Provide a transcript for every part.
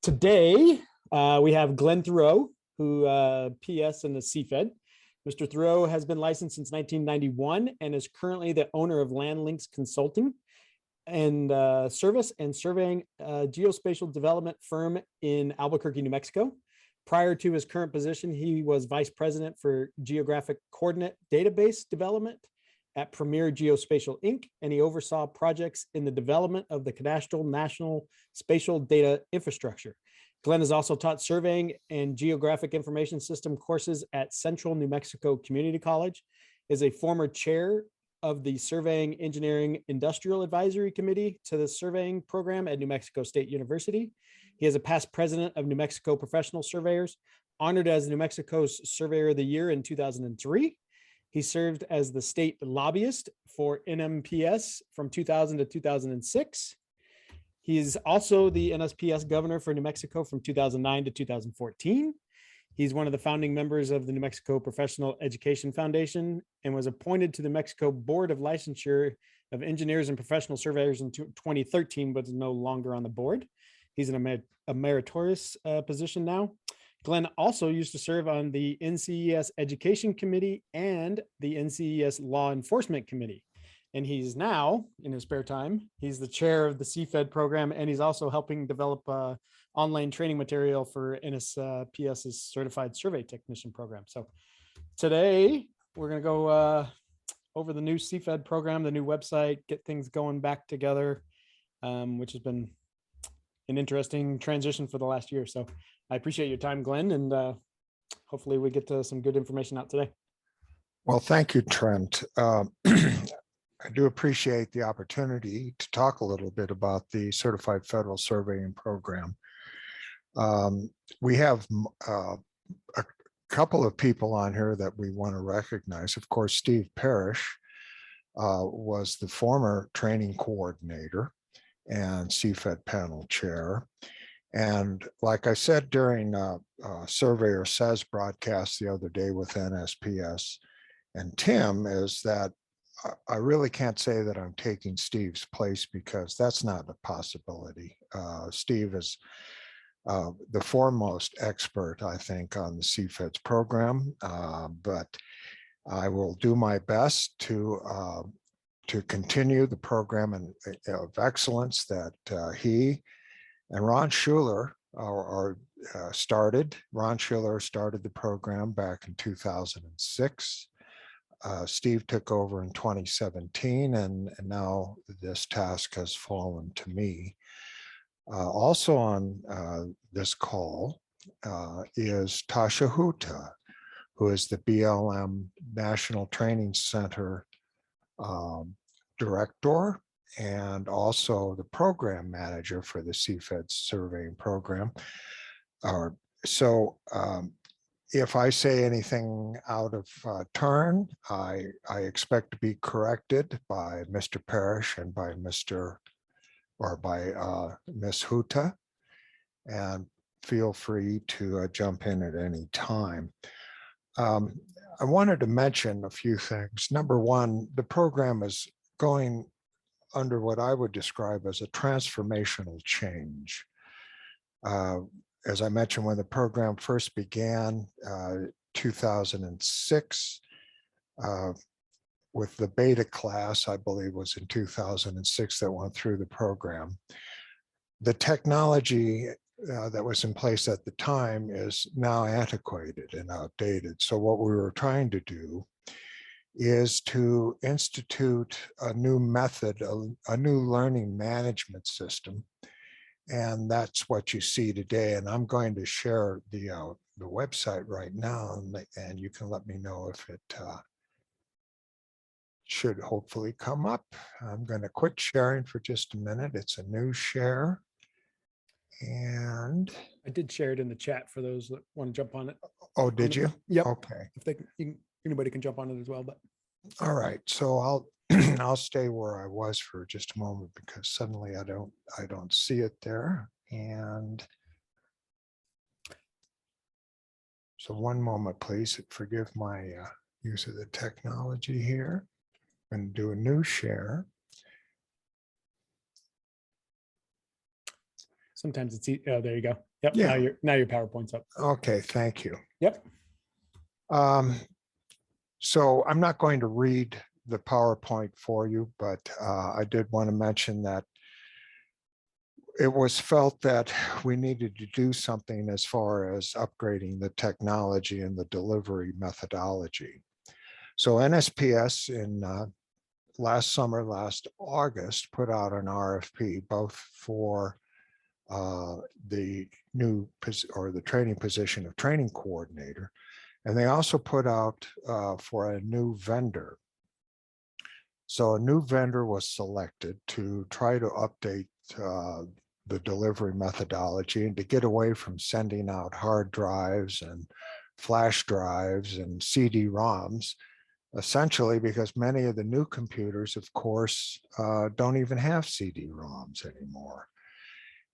Today, we have Glen Thurow, who PS in the CFed. Mr. Thurow has been licensed since 1991 and is currently the owner of LandLinks Consulting and Service and Surveying Geospatial Development firm in Albuquerque, New Mexico. Prior to his current position, he was vice president for geographic coordinate database development at Premier Geospatial Inc., and he oversaw projects in the development of the cadastral national spatial data infrastructure. Glen has also taught surveying and geographic information system courses at Central New Mexico Community College, is a former chair of the Surveying Engineering Industrial Advisory Committee to the surveying program at New Mexico State University. He is a past president of New Mexico Professional Surveyors, honored as New Mexico's Surveyor of the Year in 2003. He served as the state lobbyist for NMPS from 2000 to 2006. He is also the NSPS governor for New Mexico from 2009 to 2014. He's one of the founding members of the New Mexico Professional Education Foundation and was appointed to the Mexico Board of Licensure of Engineers and Professional Surveyors in 2013, but is no longer on the board. He's in a meritorious position now. Glen also used to serve on the NCES Education Committee and the NCES Law Enforcement Committee. And he's now, in his spare time, he's the chair of the CFed program, and he's also helping develop online training material for NSPS's Certified Survey Technician program. So today, we're going to go over the new CFed program, the new website, get things going back together, which has been an interesting transition for the last year. So I appreciate your time, Glen, and hopefully we get some good information out today. Well, thank you, Trent. I do appreciate the opportunity to talk a little bit about the Certified Federal Surveying Program. We have a couple of people on here that we want to recognize. Of course, Steve Parrish was the former training coordinator and CFed panel chair. And like I said during Surveyor Says broadcast the other day with NSPS and Tim, is that I really can't say that I'm taking Steve's place, because that's not a possibility. Steve is the foremost expert, I think, on the CFedS program, but I will do my best to continue the program of excellence that he and Ron Schuler started. Ron Schuler started the program back in 2006. Steve took over in 2017, and now this task has fallen to me. Also on this call is Tasha Huta, who is the BLM National Training Center director and also the program manager for the CFED surveying program. If I say anything out of turn, I expect to be corrected by Mr. Parrish and by Miss Huta, and feel free to jump in at any time. I wanted to mention a few things. Number one, the program is going under what I would describe as a transformational change. As I mentioned, when the program first began, 2006, with the beta class, I believe was in 2006 that went through the program. The technology that was in place at the time is now antiquated and outdated. So what we were trying to do is to institute a new method, a new learning management system. And that's what you see today. And I'm going to share the website right now, and you can let me know if it should hopefully come up. I'm going to quit sharing for just a minute. It's a new share. And I did share it in the chat for those that want to jump on it. Oh, did you? Yep. Okay. If they can, anybody can jump on it as well. But all right. So I'll stay where I was for just a moment, because suddenly I don't see it there. And so one moment, please. Forgive my use of the technology here. I'm going to do a new share. Sometimes it's, oh, there you go. Yep, Yeah. now your PowerPoint's up. Okay, thank you. Yep. So I'm not going to read the PowerPoint for you, but I did want to mention that it was felt that we needed to do something as far as upgrading the technology and the delivery methodology. So NSPS in last August, put out an RFP both for the new the training position of training coordinator, and they also put out for a new vendor. So a new vendor was selected to try to update the delivery methodology and to get away from sending out hard drives and flash drives and CD-ROMs, essentially because many of the new computers, of course, don't even have CD-ROMs anymore.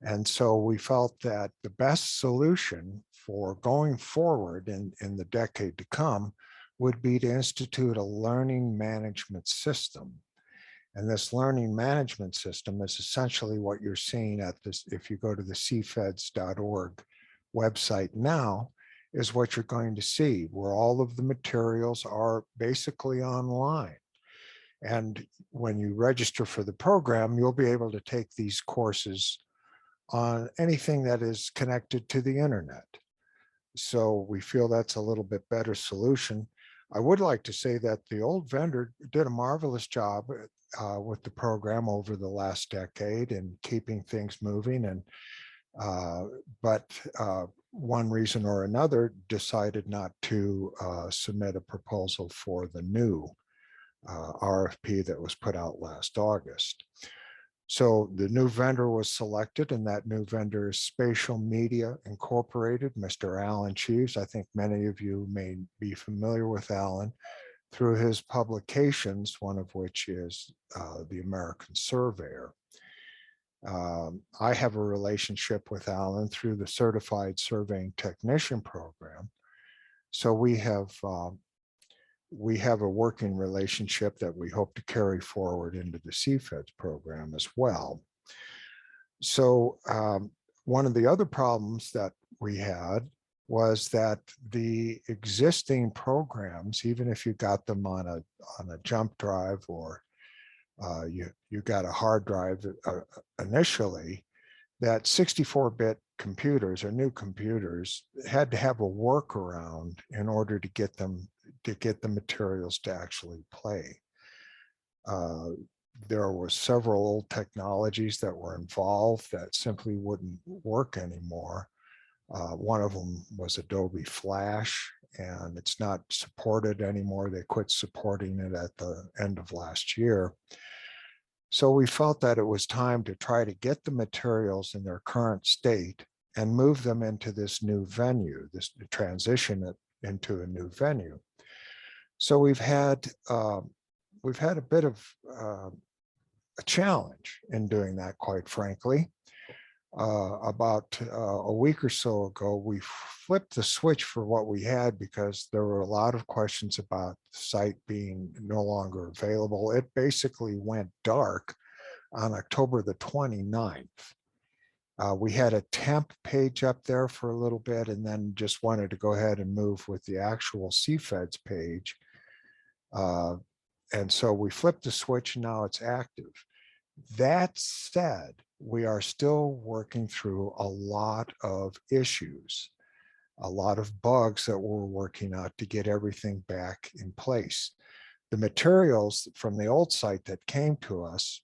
And so we felt that the best solution for going forward in the decade to come would be to institute a learning management system. And this learning management system is essentially what you're seeing at this, if you go to the CFedS.org website now, is what you're going to see, where all of the materials are basically online. And when you register for the program, you'll be able to take these courses on anything that is connected to the internet. So we feel that's a little bit better solution. I would like to say that the old vendor did a marvelous job with the program over the last decade and keeping things moving. And but one reason or another decided not to submit a proposal for the new RFP that was put out last August. So the new vendor was selected, and that new vendor is Spatial Media Incorporated, Mr. Alan Cheeves. I think many of you may be familiar with Alan through his publications, one of which is the American Surveyor. I have a relationship with Alan through the Certified Surveying Technician program. So we have a working relationship that we hope to carry forward into the CFedS program as well. So one of the other problems that we had was that the existing programs, even if you got them on a jump drive or you got a hard drive initially, that 64-bit computers or new computers had to have a workaround in order to get the materials to actually play. There were several old technologies that were involved that simply wouldn't work anymore. One of them was Adobe Flash, and it's not supported anymore. They quit supporting it at the end of last year. So we felt that it was time to try to get the materials in their current state and move them into this new venue, this transition it into a new venue. So we've had a bit of a challenge in doing that, quite frankly. About a week or so ago, we flipped the switch for what we had because there were a lot of questions about the site being no longer available. It basically went dark on October the 29th. We had a temp page up there for a little bit and then just wanted to go ahead and move with the actual CFedS page. And so we flipped the switch and now it's active. That said, we are still working through a lot of issues, a lot of bugs that we're working out to get everything back in place. The materials from the old site that came to us,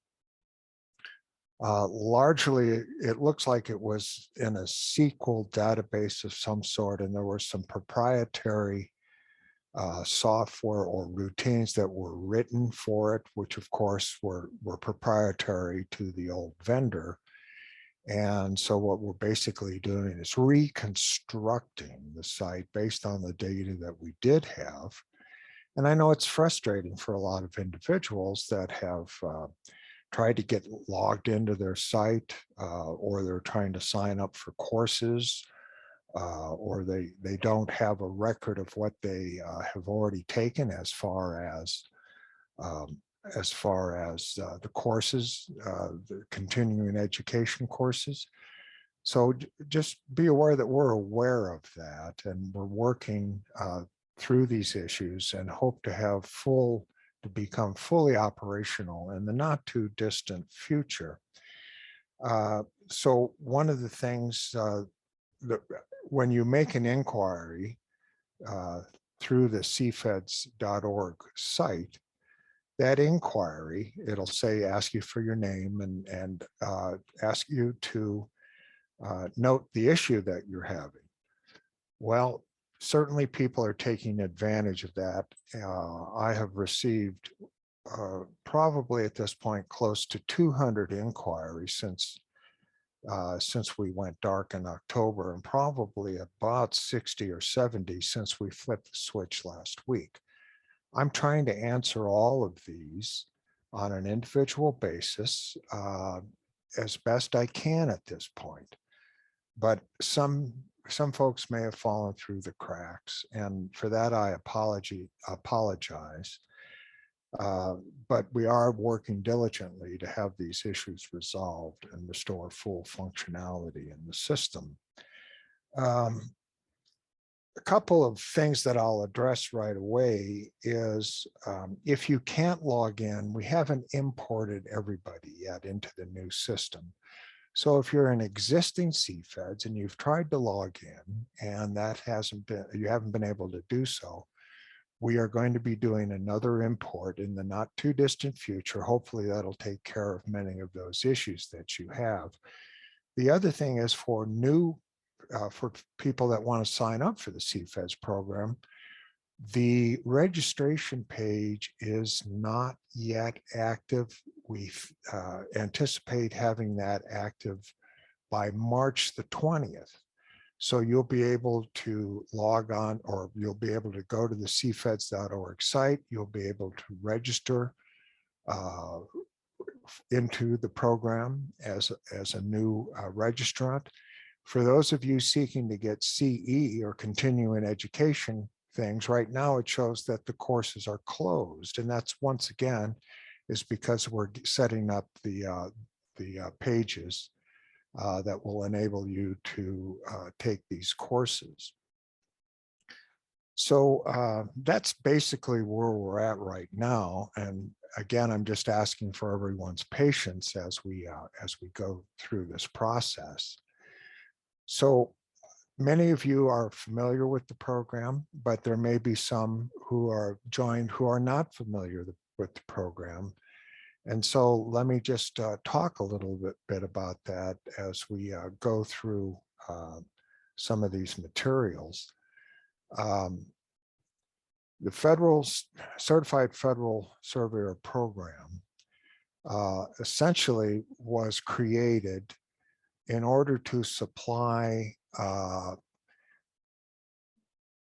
largely, it looks like it was in a SQL database of some sort, and there were some proprietary software or routines that were written for it, which of course were proprietary to the old vendor. And so what we're basically doing is reconstructing the site based on the data that we did have. And I know it's frustrating for a lot of individuals that have tried to get logged into their site, or they're trying to sign up for courses, or they don't have a record of what they have already taken as far as the courses, the continuing education courses. So just be aware that we're aware of that, and we're working through these issues and hope to have to become fully operational in the not too distant future. So one of the things that when you make an inquiry through the CFedS.org site, that inquiry, it'll say, ask you for your name and ask you to note the issue that you're having. Well, certainly people are taking advantage of that. I have received probably at this point close to 200 inquiries since we went dark in October, and probably about 60 or 70 since we flipped the switch last week. I'm trying to answer all of these on an individual basis as best I can at this point. But some folks may have fallen through the cracks, and for that I apologize. But we are working diligently to have these issues resolved and restore full functionality in the system. A couple of things that I'll address right away is if you can't log in, we haven't imported everybody yet into the new system. So if you're an existing CFEDS and you've tried to log in and you haven't been able to do so, we are going to be doing another import in the not too distant future. Hopefully that'll take care of many of those issues that you have. The other thing is for people that want to sign up for the CFEDS program, the registration page is not yet active. We anticipate having that active by March the 20th. So you'll be able to log on, or you'll be able to go to the CFedS.org site. You'll be able to register into the program as a new registrant. For those of you seeking to get CE or continuing education things, right now it shows that the courses are closed, and that's once again is because we're setting up the pages that will enable you to take these courses. So that's basically where we're at right now. And again, I'm just asking for everyone's patience as we go through this process. So many of you are familiar with the program, but there may be some who are joined who are not familiar with the program. And so let me just talk a little bit about that as we go through some of these materials. The Certified Federal Surveyor Program essentially was created in order to supply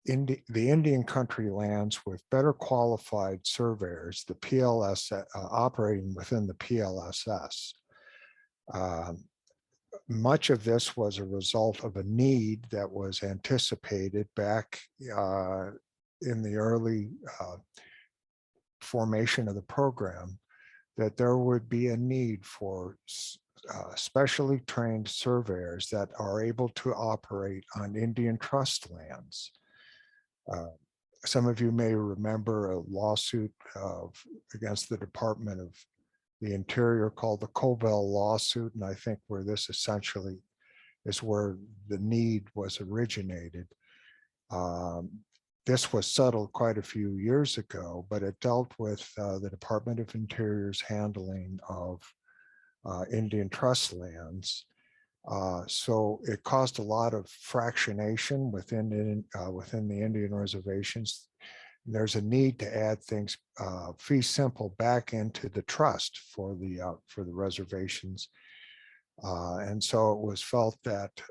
the Indian country lands with better qualified surveyors, the PLS operating within the PLSS. Much of this was a result of a need that was anticipated back in the early formation of the program, that there would be a need for specially trained surveyors that are able to operate on Indian trust lands. Some of you may remember a lawsuit against the Department of the Interior called the Cobell lawsuit, and I think where this essentially is where the need was originated. This was settled quite a few years ago, but it dealt with the Department of Interior's handling of Indian trust lands. So it caused a lot of fractionation within the Indian reservations. There's a need to add things fee simple back into the trust for the reservations. And so it was felt that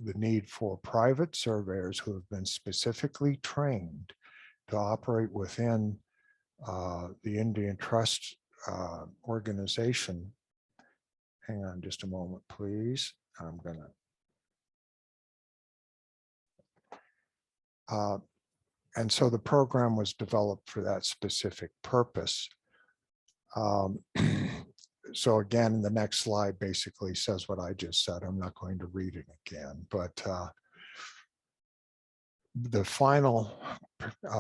the need for private surveyors who have been specifically trained to operate within the Indian Trust organization. Hang on just a moment, please. I'm gonna. And so the program was developed for that specific purpose. So again, the next slide basically says what I just said. I'm not going to read it again, but the final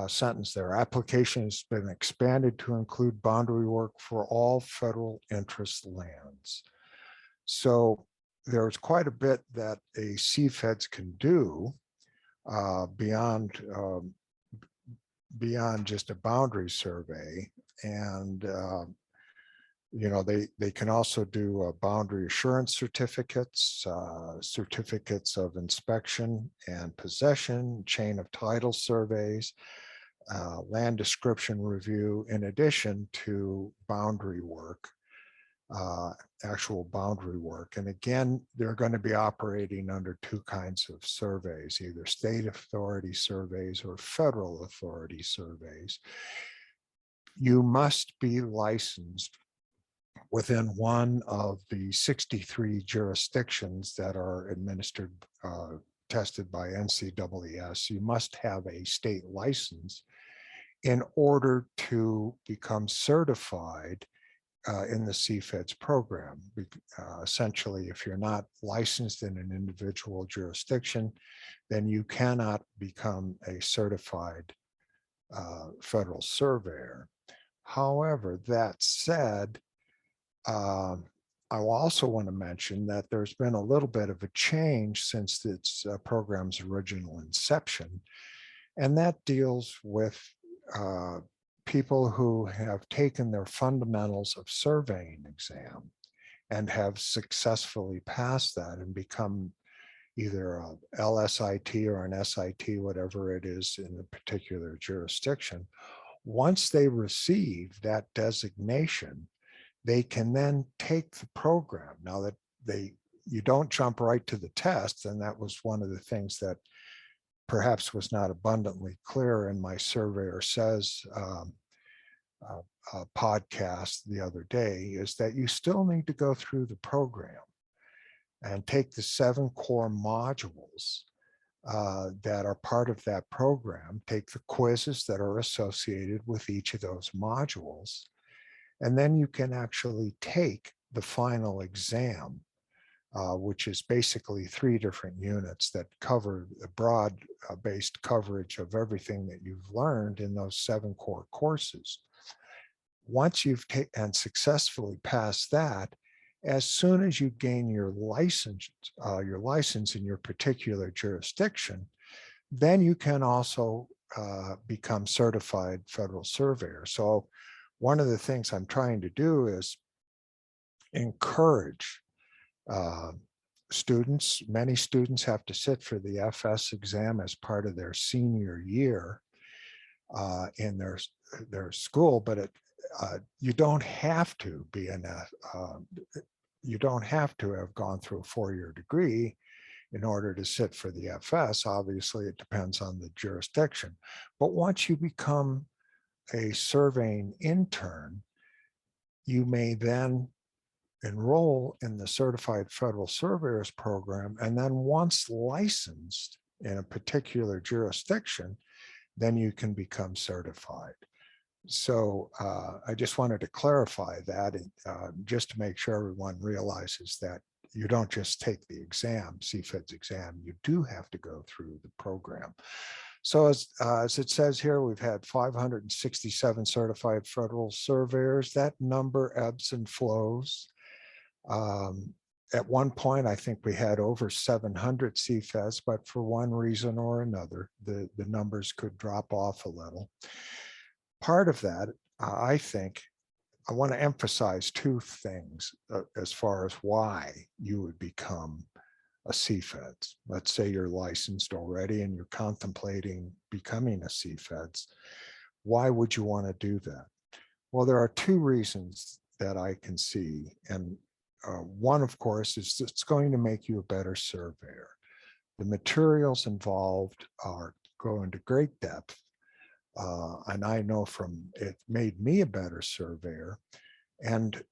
sentence there, application has been expanded to include boundary work for all federal interest lands. So there's quite a bit that a CFedS can do beyond just a boundary survey. And they can also do boundary assurance certificates, certificates of inspection and possession, chain of title surveys, land description review, in addition to boundary work, actual boundary work. And again, they're going to be operating under two kinds of surveys, either state authority surveys or federal authority surveys. You must be licensed within one of the 63 jurisdictions that are administered, tested by NCFedS. You must have a state license in order to become certified in the CFedS program. Essentially, if you're not licensed in an individual jurisdiction, then you cannot become a certified federal surveyor. However, that said, I will also want to mention that there's been a little bit of a change since its program's original inception, and that deals with people who have taken their fundamentals of surveying exam and have successfully passed that and become either a LSIT or an SIT, whatever it is in a particular jurisdiction. Once they receive that designation, they can then take the program. Now that you don't jump right to the test, and that was one of the things that perhaps was not abundantly clear in my Surveyor Says podcast the other day, is that you still need to go through the program and take the 7 core modules that are part of that program, take the quizzes that are associated with each of those modules, and then you can actually take the final exam, which is basically 3 different units that cover the broad-based coverage of everything that you've learned in those 7 core courses. Once you've and successfully passed that, as soon as you gain your license in your particular jurisdiction, then you can also become certified federal surveyor. So one of the things I'm trying to do is encourage students. Many students have to sit for the FS exam as part of their senior year in their school, but you don't have to be you don't have to have gone through a 4-year degree in order to sit for the FS. Obviously, it depends on the jurisdiction. But once you become a surveying intern, you may then enroll in the Certified Federal Surveyors program, and then once licensed in a particular jurisdiction, then you can become certified. So I just wanted to clarify that just to make sure everyone realizes that you don't just take the exam, CFedS exam, you do have to go through the program. So as it says here, we've had 567 certified federal surveyors. That number ebbs and flows. At one point, I think we had over 700 CFedS, but for one reason or another, the numbers could drop off a little. Part of that, I think, I want to emphasize 2 things as far as why you would become a CFedS. Let's say you're licensed already and you're contemplating becoming a CFedS. Why would you want to do that? Well, there are 2 reasons that I can see. And one, of course, is it's going to make you a better surveyor. The materials involved go into great depth. And I know from it made me a better surveyor. And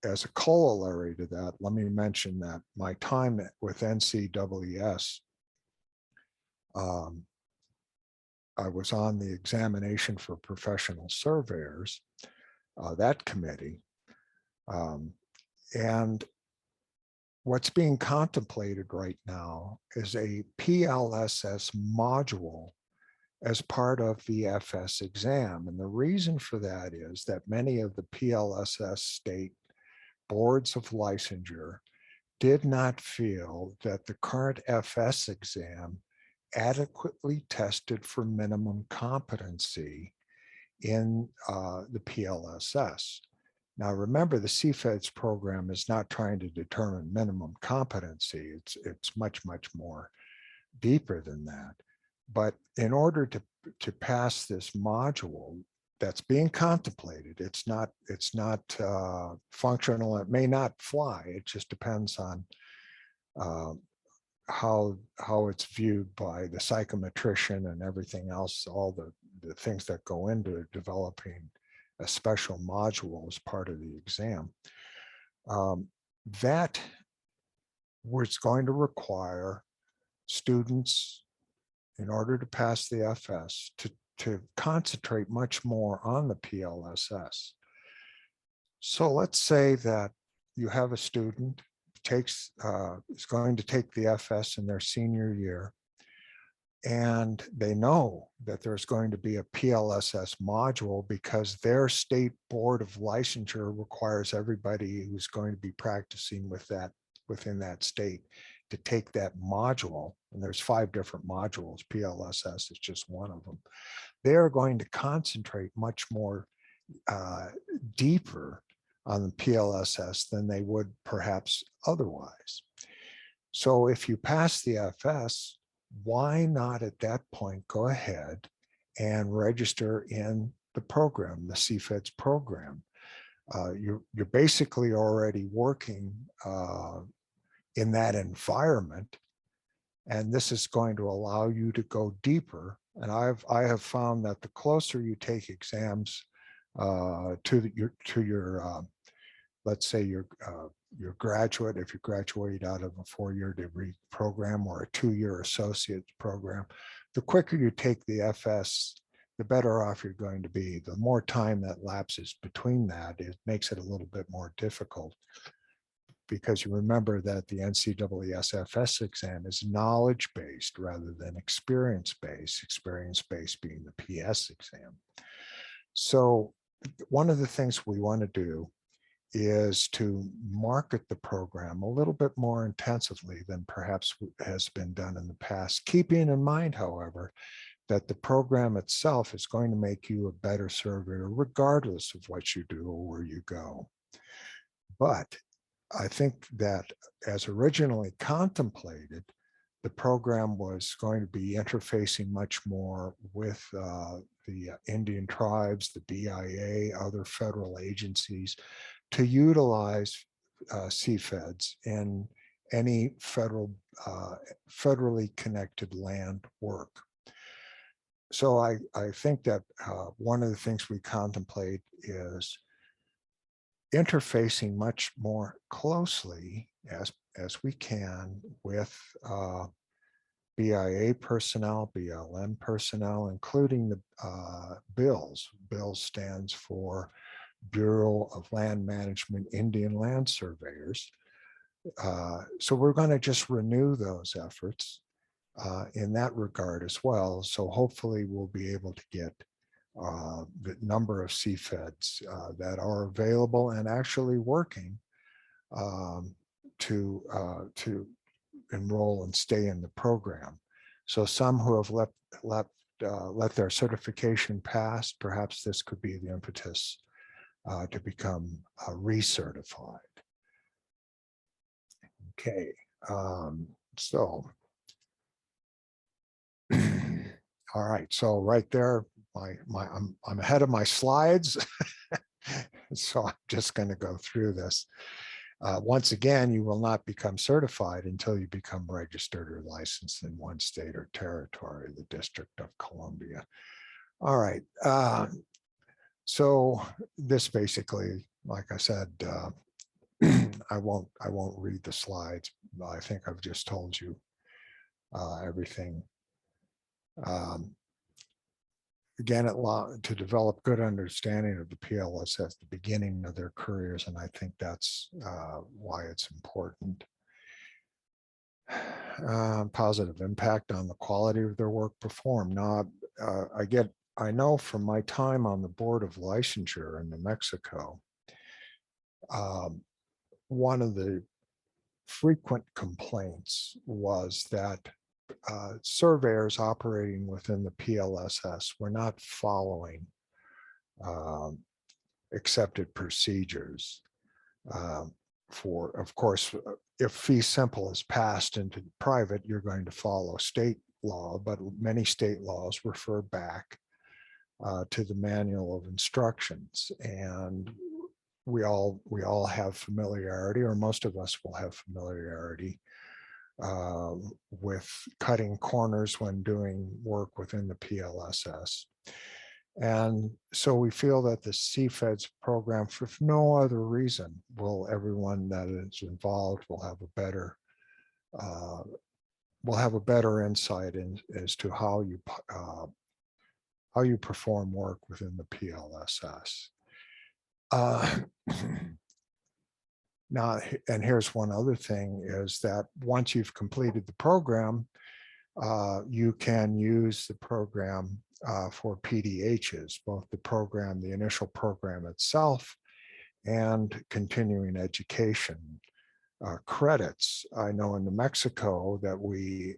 as a corollary to that, let me mention that my time with NCFedS, I was on the examination for professional surveyors, that committee. And what's being contemplated right now is a PLSS module as part of the FS exam. And the reason for that is that many of the PLSS state boards of licensure did not feel that the current FS exam adequately tested for minimum competency in the PLSS. Now, remember, the CFedS program is not trying to determine minimum competency. It's much, much more deeper than that. But in order to pass this module that's being contemplated, it's not functional. It may not fly. It just depends on how it's viewed by the psychometrician and everything else, all the things that go into developing a special module as part of the exam. That was going to require students, in order to pass the FS, to concentrate much more on the PLSS. So let's say that you have a student is going to take the FS in their senior year, and they know that there's going to be a PLSS module because their state board of licensure requires everybody who's going to be practicing within that state to take that module. And there's 5 different modules. PLSS is just one of them. They're going to concentrate much more deeper on the PLSS than they would perhaps otherwise. So if you pass the FS, why not at that point go ahead and register in the program, the CFedS program? You're basically already working in that environment, and this is going to allow you to go deeper. And I have found that the closer you take exams to your let's say your graduate, if you graduate out of a 4-year degree program or a 2-year associate program, the quicker you take the FS, the better off you're going to be. The more time that lapses between that, it makes it a little bit more difficult, because you remember that the NCAA FS exam is knowledge-based rather than experience-based, experience-based being the PS exam. So one of the things we want to do is to market the program a little bit more intensively than perhaps has been done in the past, keeping in mind, however, that the program itself is going to make you a better surveyor regardless of what you do or where you go. But I think that as originally contemplated, the program was going to be interfacing much more with the Indian tribes, the BIA, other federal agencies, to utilize CFedS in any federally connected land work. So I think that one of the things we contemplate is interfacing much more closely as we can with BIA personnel, BLM personnel, including the BILS. BILS stands for Bureau of Land Management Indian Land Surveyors. So we're going to just renew those efforts in that regard as well. So hopefully we'll be able to get the number of CFEDs that are available and actually working to enroll and stay in the program. So some who have let their certification pass, perhaps this could be the impetus to become recertified. Okay, so all right, so right there, I'm ahead of my slides, so I'm just going to go through this. Once again, you will not become certified until you become registered or licensed in one state or territory, the District of Columbia. All right. So this basically, like I said, I won't read the slides. I think I've just told you everything. again, to develop good understanding of the PLS at the beginning of their careers. And I think that's why it's important. Positive impact on the quality of their work performed. Now, I know from my time on the Board of Licensure in New Mexico, one of the frequent complaints was that surveyors operating within the PLSS were not following accepted procedures. Of course, if fee simple is passed into private, you're going to follow state law, but many state laws refer back to the manual of instructions. And we all have familiarity, or most of us will have familiarity with cutting corners when doing work within the PLSS. And so we feel that the CFedS program, for no other reason, will everyone that is involved will have a better insight as to how you perform work within the PLSS. Now, and here's one other thing, is that once you've completed the program, you can use the program for PDHs, both the initial program itself, and continuing education credits. I know in New Mexico that we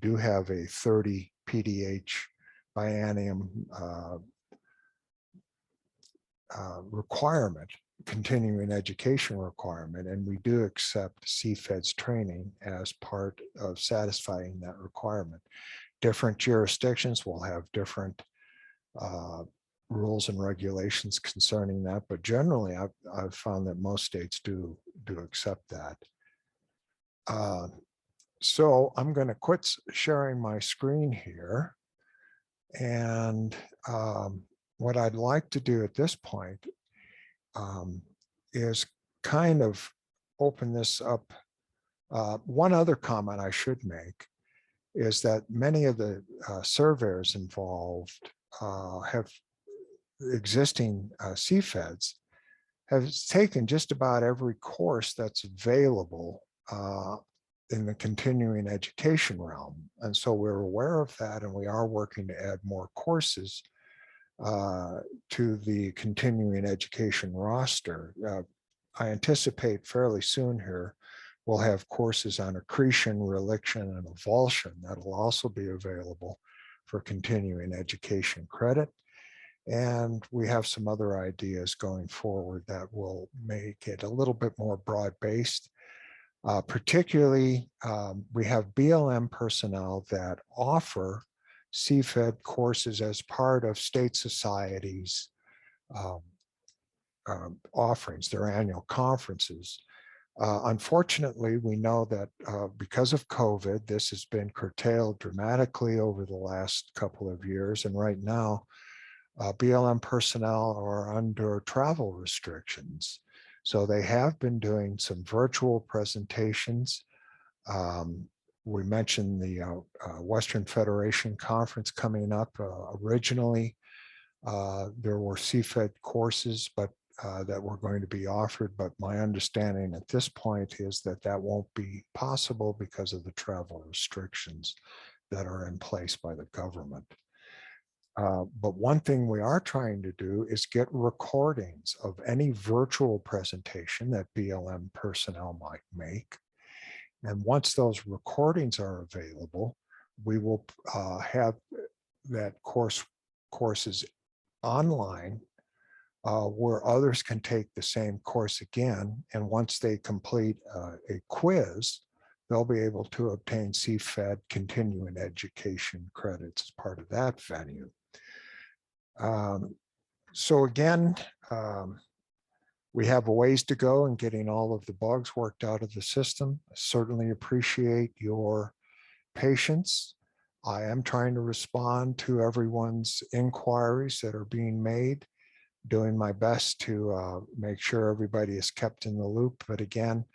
do have a 30 PDH biennium requirement, continuing education requirement, and we do accept CFedS training as part of satisfying that requirement. Different jurisdictions will have different rules and regulations concerning that, but generally I've found that most states do accept that. So I'm going to quit sharing my screen here, and what I'd like to do at this point is kind of open this up. One other comment I should make is that many of the surveyors involved have existing CFEDs have taken just about every course that's available in the continuing education realm. And so we're aware of that, and we are working to add more courses to the continuing education roster. I anticipate fairly soon here we'll have courses on accretion, reliction, and avulsion that'll also be available for continuing education credit. And we have some other ideas going forward that will make it a little bit more broad-based. Particularly, we have BLM personnel that offer CFED courses as part of state societies' offerings, their annual conferences. Unfortunately, we know that because of COVID, this has been curtailed dramatically over the last couple of years. And right now, BLM personnel are under travel restrictions. So they have been doing some virtual presentations. We mentioned the Western Federation Conference coming up. Originally, there were CFED courses, but that were going to be offered. But my understanding at this point is that that won't be possible because of the travel restrictions that are in place by the government. But one thing we are trying to do is get recordings of any virtual presentation that BLM personnel might make. And once those recordings are available, we will have that courses online where others can take the same course again. And once they complete a quiz, they'll be able to obtain CFED continuing education credits as part of that venue. So again, we have a ways to go in getting all of the bugs worked out of the system. I certainly appreciate your patience. I am trying to respond to everyone's inquiries that are being made, doing my best to make sure everybody is kept in the loop. But again,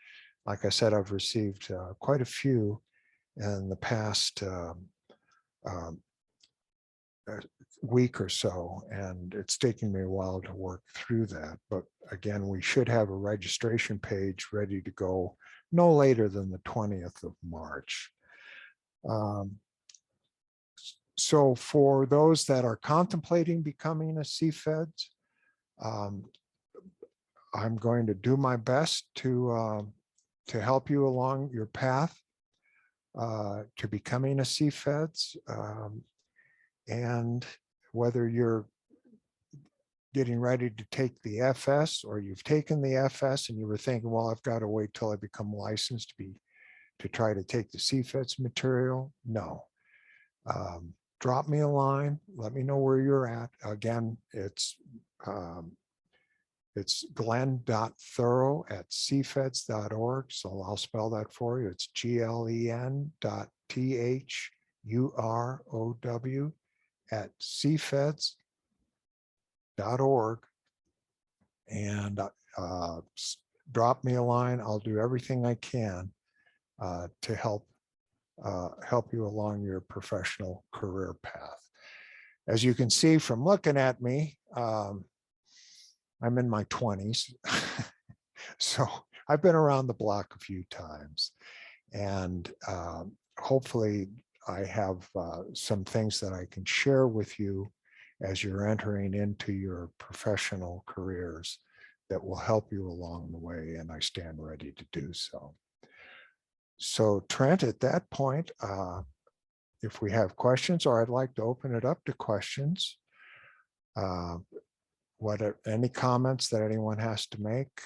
like I said, I've received quite a few in the past week or so, and it's taken me a while to work through that. But again, we should have a registration page ready to go no later than the 20th of March. So for those that are contemplating becoming a CFEDS, I'm going to do my best to help you along your path to becoming a CFEDS. And whether you're getting ready to take the FS or you've taken the FS and you were thinking, well, I've got to wait till I become licensed to try to take the CFEDS material. No. Drop me a line. Let me know where you're at. Again, it's glen.thurow@cfeds.org. So I'll spell that for you. It's glen.thurow@cfeds.org. And drop me a line. I'll do everything I can to help you along your professional career path. As you can see from looking at me, I'm in my 20s. So I've been around the block a few times, and hopefully I have some things that I can share with you as you're entering into your professional careers that will help you along the way, and I stand ready to do so. So Trent, at that point, if we have questions, or I'd like to open it up to questions, any comments that anyone has to make,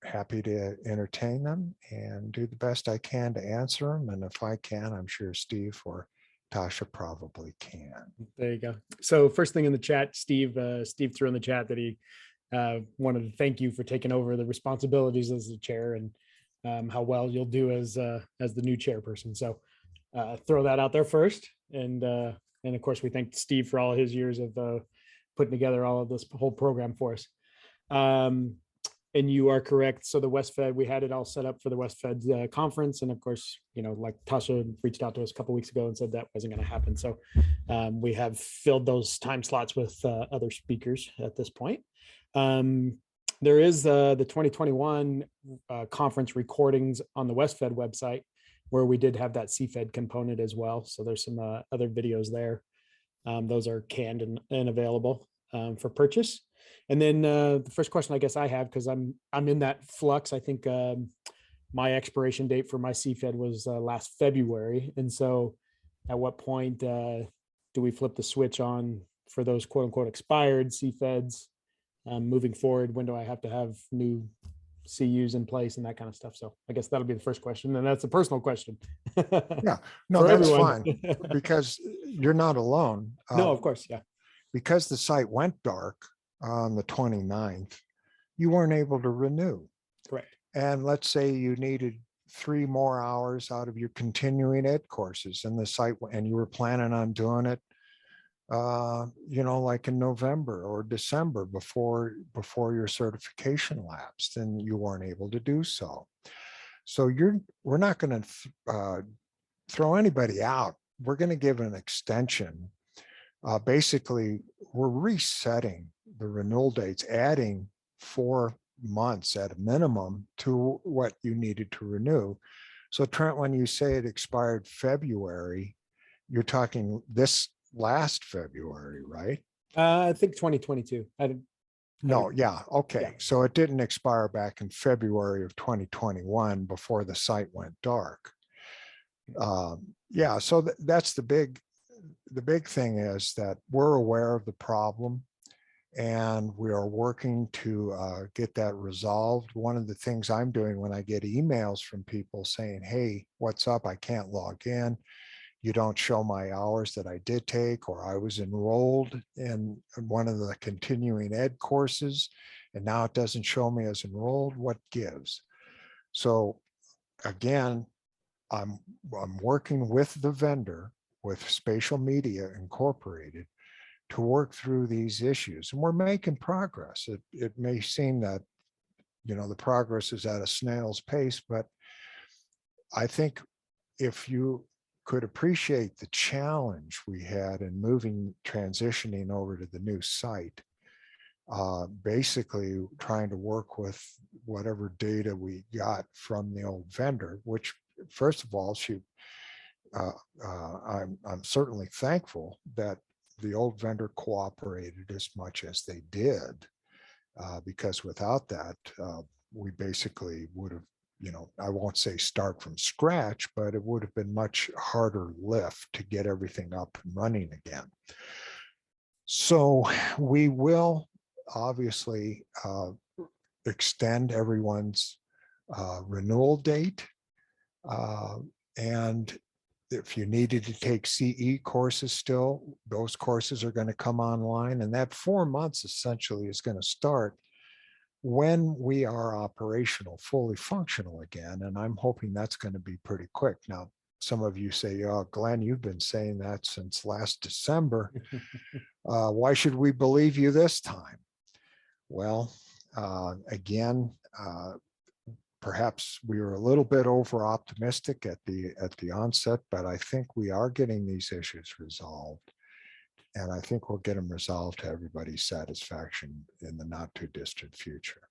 happy to entertain them and do the best I can to answer them. And if I can, I'm sure Steve or Tasha probably can. There you go. So first thing in the chat, Steve threw in the chat that he wanted to thank you for taking over the responsibilities as the chair, and how well you'll do as the new chairperson. So throw that out there first. And of course, we thank Steve for all his years of putting together all of this whole program for us. And you are correct. So the WestFed, we had it all set up for the WestFed conference. And of course, like Tasha reached out to us a couple of weeks ago and said that wasn't going to happen. So we have filled those time slots with other speakers at this point. There is the 2021 conference recordings on the WestFed website, where we did have that CFED component as well. So there's some other videos there. Those are canned and available for purchase. And then the first question I guess I have, because I'm in that flux, I think my expiration date for my CFED was last February. And so at what point do we flip the switch on for those quote unquote expired CFEDs moving forward? When do I have to have new CUs in place and that kind of stuff? So I guess that'll be the first question. And that's a personal question. Yeah, no, that's everyone. fine, because you're not alone. No, of course. Yeah. Because the site went dark on the 29th, you weren't able to renew. Correct. And let's say you needed 3 more hours out of your continuing ed courses, and the site, and you were planning on doing it, like in November or December before your certification lapsed, and you weren't able to do so. So we're not going to throw anybody out. We're going to give an extension. Basically, we're resetting the renewal dates, adding 4 months at a minimum to what you needed to renew. So Trent, when you say it expired February, you're talking this last February, right? I think 2022. No, yeah, okay. Yeah. So it didn't expire back in February of 2021 before the site went dark. Yeah, so that's the big thing, is that we're aware of the problem and we are working to get that resolved. One of the things I'm doing when I get emails from people saying, hey, what's up? I can't log in. You don't show my hours that I did take, or I was enrolled in one of the continuing ed courses and now it doesn't show me as enrolled. What gives? So again, I'm working with the vendor, with Spatial Media Incorporated, to work through these issues, and we're making progress. It may seem that the progress is at a snail's pace, but I think if you could appreciate the challenge we had in transitioning over to the new site. Basically trying to work with whatever data we got from the old vendor, which first of all, I'm certainly thankful that the old vendor cooperated as much as they did, because without that, we basically would have, I won't say start from scratch, but it would have been much harder lift to get everything up and running again. So we will obviously extend everyone's renewal date. And if you needed to take CE courses still, those courses are going to come online. And that 4 months essentially is going to start when we are operational, fully functional again. And I'm hoping that's going to be pretty quick. Now, some of you say, oh, Glenn, you've been saying that since last December. Why should we believe you this time? Well, again, perhaps we were a little bit over optimistic at the onset, but I think we are getting these issues resolved. And I think we'll get them resolved to everybody's satisfaction in the not too distant future.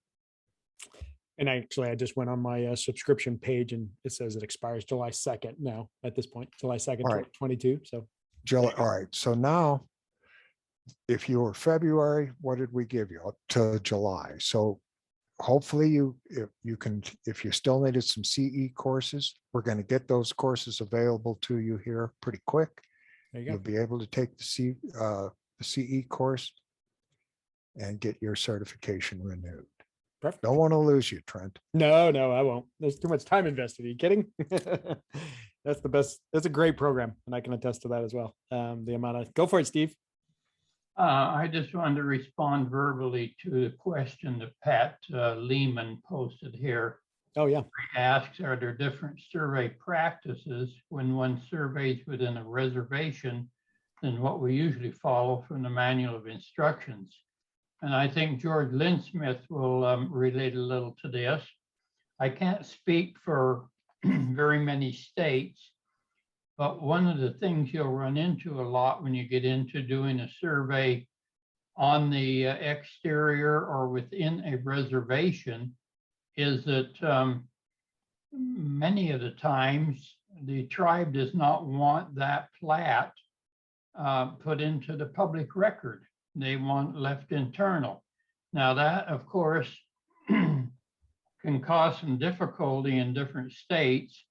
And actually, I just went on my subscription page and it says it expires July 2nd now at this point, July 2nd, All right. 2022. So, All right. So now, if you were February, what did we give you? Up to July. So hopefully if you still needed some CE courses, we're going to get those courses available to you here pretty quick. there you You'll go. be able to take the CE course and get your certification renewed. Perfect. Don't want to lose you, Trent. No, I won't. There's too much time invested. Are you kidding? That's the best. That's a great program. And I can attest to that as well. The amount of, go for it, Steve. I just wanted to respond verbally to the question that Pat Lehman posted here. Oh, yeah. He asks, are there different survey practices when one surveys within a reservation than what we usually follow from the manual of instructions? And I think George Linsmith will relate a little to this. I can't speak for very many states, but one of the things you'll run into a lot when you get into doing a survey on the exterior or within a reservation is that many of the times the tribe does not want that plat put into the public record. They want left internal. Now that, of course, can cause some difficulty in different states.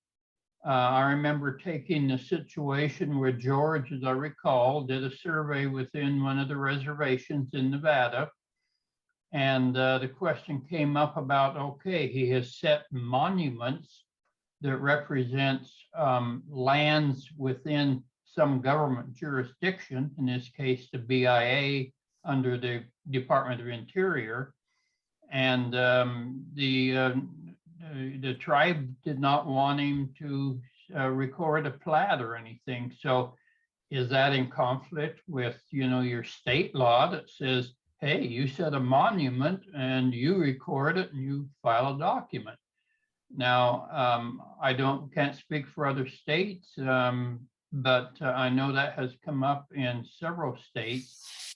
I remember taking the situation where George, as I recall, did a survey within one of the reservations in Nevada. And the question came up about, okay, he has set monuments that represents lands within some government jurisdiction, in this case, the BIA under the Department of Interior. And the tribe did not want him to record a plat or anything. So is that in conflict with, your state law that says, hey, you set a monument and you record it and you file a document? Now, I can't speak for other states, but I know that has come up in several states.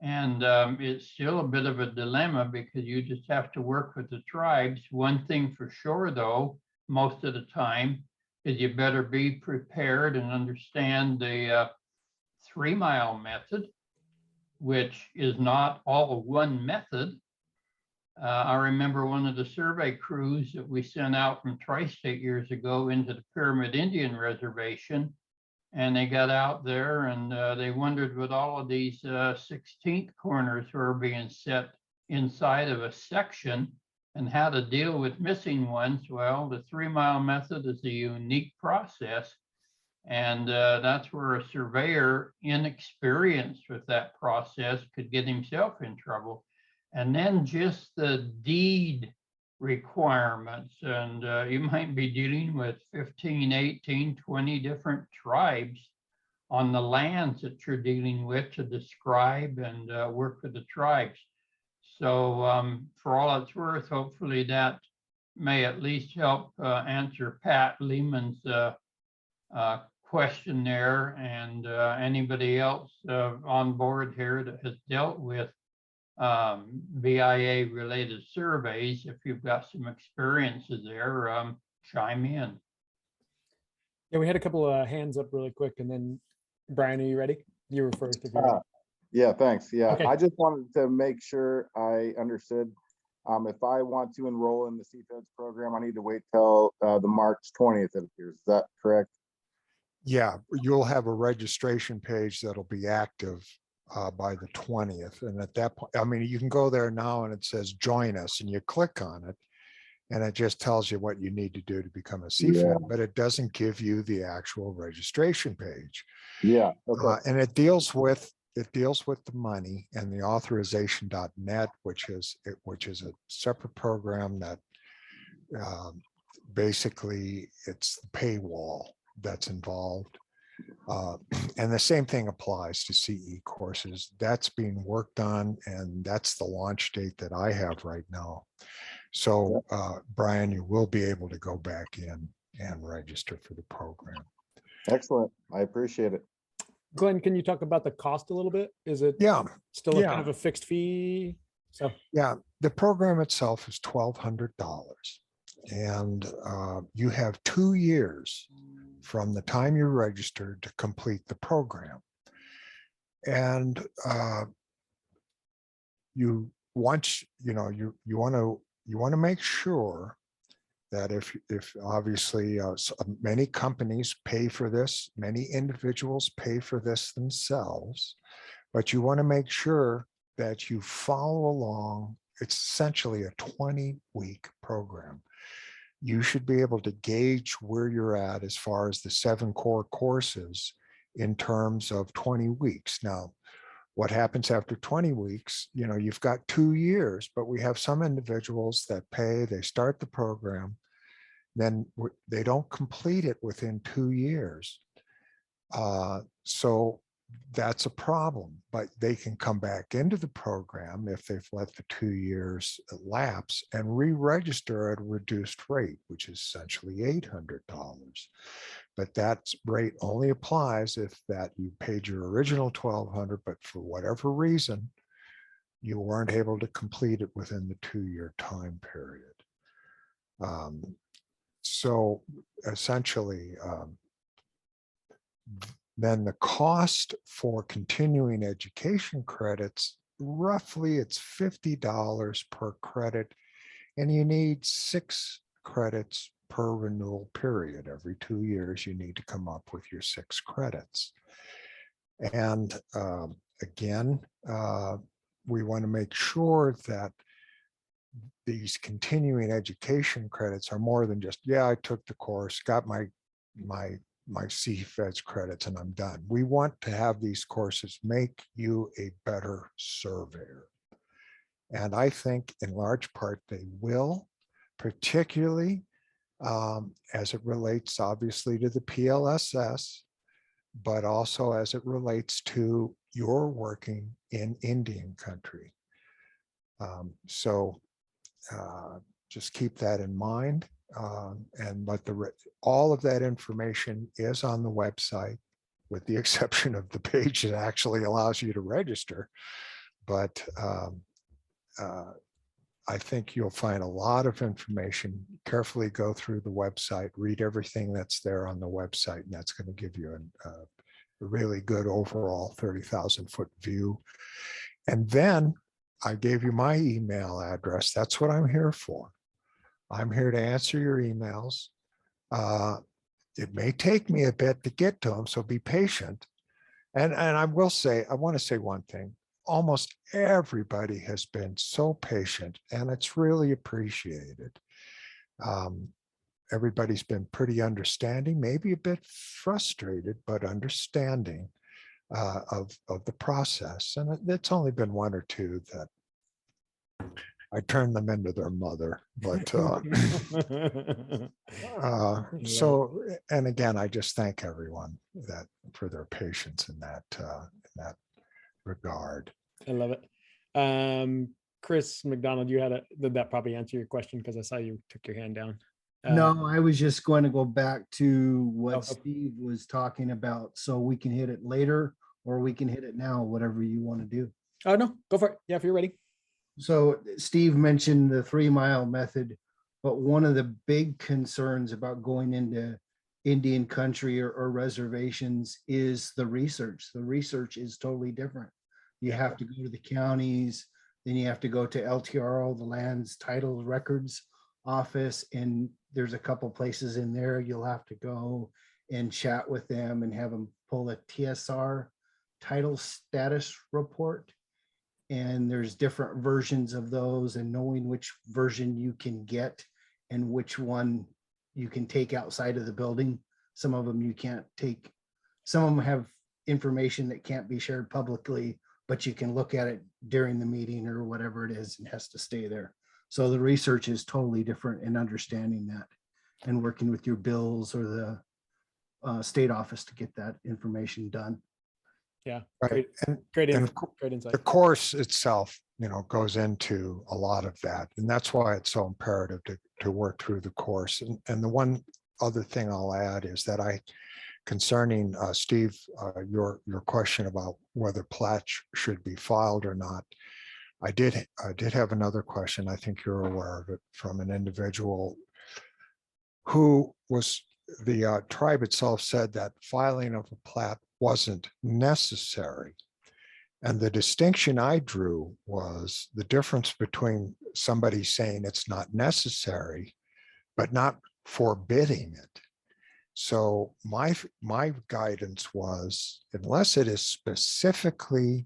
And it's still a bit of a dilemma because you just have to work with the tribes. One thing for sure, though, most of the time, is you better be prepared and understand the 3-mile method, which is not all one method. I remember one of the survey crews that we sent out from Tri-State years ago into the Pyramid Indian Reservation. And they got out there and they wondered what all of these 16th corners were being set inside of a section and how to deal with missing ones. Well, the 3-mile method is a unique process. And that's where a surveyor inexperienced with that process could get himself in trouble. And then just the deed requirements, and you might be dealing with 15, 18, 20 different tribes on the lands that you're dealing with to describe and work with the tribes. So for all it's worth, hopefully that may at least help answer Pat Lehman's questionnaire, and anybody else on board here that has dealt with BIA related surveys, if you've got some experiences there, chime in. Yeah, we had a couple of hands up really quick, and then Brian, are you ready? You were first. If you're ready. Yeah, thanks. Yeah, Okay. I just wanted to make sure I understood. If I want to enroll in the CFedS program, I need to wait till the March 20th, it appears. Is that correct? Yeah, you'll have a registration page that'll be active by the 20th. And at that point, I mean, you can go there now and it says join us and you click on it and it just tells you what you need to do to become a CFed, but it doesn't give you the actual registration page. Yeah. Okay. And it deals with the money and the authorization.net, which is a separate program that basically it's the paywall that's involved. And the same thing applies to CE courses. That's being worked on, and that's the launch date that I have right now. So, Brian, you will be able to go back in and register for the program. Excellent. I appreciate it. Glenn, can you talk about the cost a little bit? Is it still kind of a fixed fee? So yeah, the program itself is $1,200, and you have 2 years from the time you registered to complete the program. And you want to make sure that if obviously many companies pay for this, many individuals pay for this themselves, but you want to make sure that you follow along. It's essentially a 20-week program. You should be able to gauge where you're at as far as the 7 core courses in terms of 20 weeks. Now, what happens after 20 weeks, you've got 2 years, but we have some individuals that pay, they start the program, then they don't complete it within 2 years. So that's a problem, but they can come back into the program if they've let the 2 years lapse and re-register at a reduced rate, which is essentially $800. But that rate only applies if that you paid your original $1,200, but for whatever reason, you weren't able to complete it within the 2-year time period. So essentially, then the cost for continuing education credits, roughly it's $50 per credit, and you need 6 credits per renewal period. Every 2 years, you need to come up with your 6 credits. And again, we want to make sure that these continuing education credits are more than just, I took the course, got my CFedS credits, and I'm done. We want to have these courses make you a better surveyor. And I think in large part they will, particularly as it relates obviously to the PLSS, but also as it relates to your working in Indian country. So just keep that in mind. But all of that information is on the website, with the exception of the page that actually allows you to register. But I think you'll find a lot of information. Carefully go through the website, read everything that's there on the website, and that's going to give you a really good overall 30,000-foot view. And then I gave you my email address. That's what I'm here for. I'm here to answer your emails. It may take me a bit to get to them, so be patient. And I want to say one thing. Almost everybody has been so patient, and it's really appreciated. Everybody's been pretty understanding, maybe a bit frustrated, but understanding of the process. And it's only been 1 or 2 that I turned them into their mother. But so, and again, I just thank everyone for their patience in that regard. I love it. Chris McDonald, did that probably answer your question? Because I saw you took your hand down. No, I was just going to go back to what Oh, oh. Steve was talking about. So we can hit it later or we can hit it now, whatever you want to do. Oh, no, go for it. Yeah, if you're ready. So Steve mentioned the 3 mile method, but one of the big concerns about going into Indian country or reservations is the research. The research is totally different. You have to go to the counties, then you have to go to LTRO, the Lands Title Records Office, and there's a couple places in there you'll have to go and chat with them and have them pull a TSR title status report. And there's different versions of those, and knowing which version you can get and which one you can take outside of the building. Some of them you can't take. Some of them have information that can't be shared publicly, but you can look at it during the meeting or whatever it is and has to stay there. So the research is totally different in understanding that and working with your bills or the state office to get that information done. Yeah, Right. great, And, great, and great insight. the course itself, goes into a lot of that. And that's why it's so imperative to work through the course. And the one other thing I'll add is that concerning Steve, your question about whether plats should be filed or not, I did have another question. I think you're aware of it, from an individual who was, the tribe itself said that filing of a plat wasn't necessary. And the distinction I drew was the difference between somebody saying it's not necessary, but not forbidding it. So my guidance was, unless it is specifically,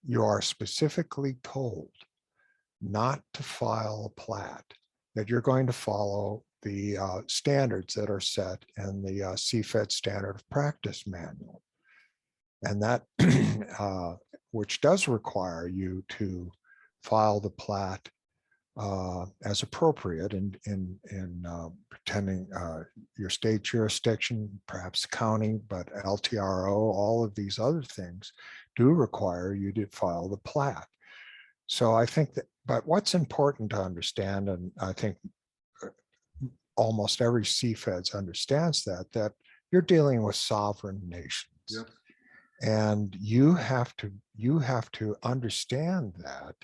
you are specifically told not to file a plat, that you're going to follow the standards that are set in the CFedS standard of practice manual. And that, which does require you to file the plat as appropriate in pretending your state jurisdiction, perhaps county, but LTRO, all of these other things do require you to file the plat. So I think that, but what's important to understand, and I think almost every CFedS understands that you're dealing with sovereign nations. Yep. And you have to understand that.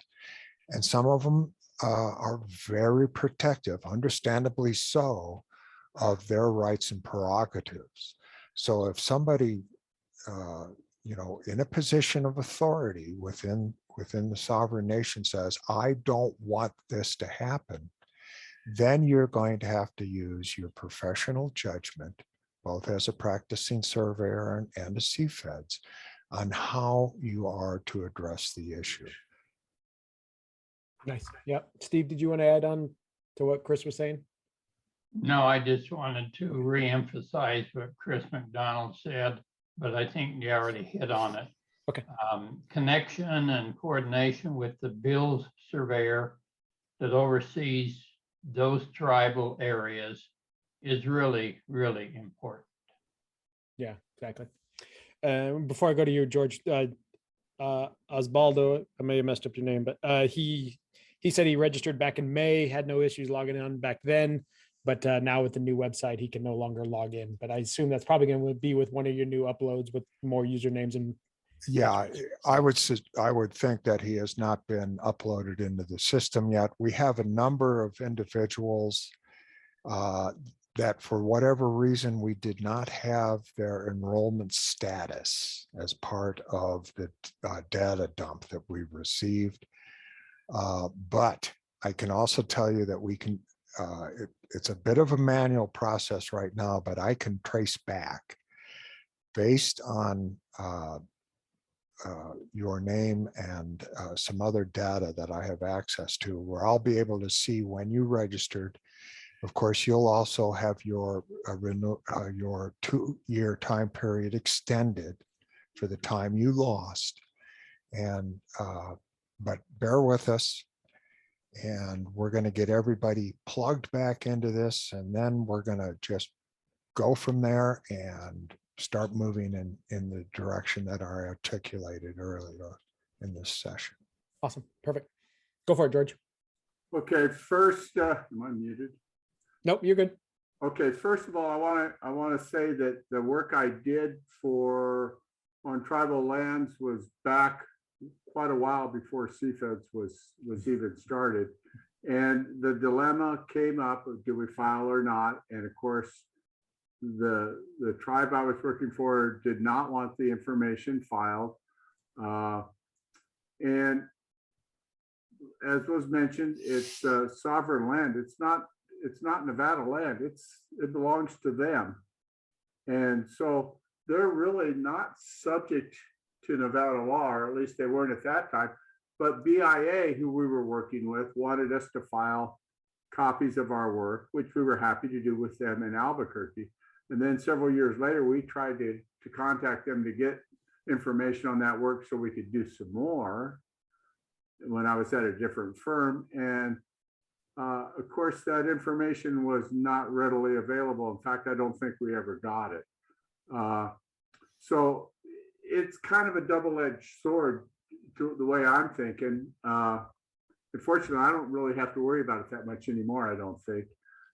And some of them are very protective, understandably so, of their rights and prerogatives. So if somebody, in a position of authority within the sovereign nation says, I don't want this to happen, then you're going to have to use your professional judgment, both as a practicing surveyor and a CFedS, on how you are to address the issue. Nice. Yeah. Steve, did you want to add on to what Chris was saying? No, I just wanted to reemphasize what Chris McDonald said, but I think you already hit on it. Okay. Connection and coordination with the bills surveyor that oversees those tribal areas is really, really important. Yeah, exactly. Before I go to you, George, Osvaldo, I may have messed up your name, but he said he registered back in May, had no issues logging on back then, but now with the new website, he can no longer log in. But I assume that's probably going to be with one of your new uploads with more usernames and. Yeah, I would think that he has not been uploaded into the system yet. We have a number of individuals that for whatever reason, we did not have their enrollment status as part of the data dump that we received. But I can also tell you that we can, it's a bit of a manual process right now, but I can trace back based on your name and some other data that I have access to, where I'll be able to see when you registered. Of course, you'll also have your 2-year time period extended for the time you lost. And but bear with us, and we're going to get everybody plugged back into this, and then we're going to just go from there and start moving in the direction that I articulated earlier in this session. Awesome. Perfect. Go for it, George. Okay, first, am I muted? Nope, you're good. Okay, first of all, I want to say that the work I did on tribal lands was back quite a while before CFedS was even started. And the dilemma came up of do we file or not? And of course, the tribe I was working for did not want the information filed. And as was mentioned, it's sovereign land. It's not Nevada land. It belongs to them. And so they're really not subject to Nevada law, or at least they weren't at that time. But BIA, who we were working with, wanted us to file copies of our work, which we were happy to do with them in Albuquerque. And then several years later, we tried to contact them to get information on that work so we could do some more when I was at a different firm. And of course, that information was not readily available. In fact, I don't think we ever got it. So it's kind of a double-edged sword to the way I'm thinking. Unfortunately, I don't really have to worry about it that much anymore, I don't think,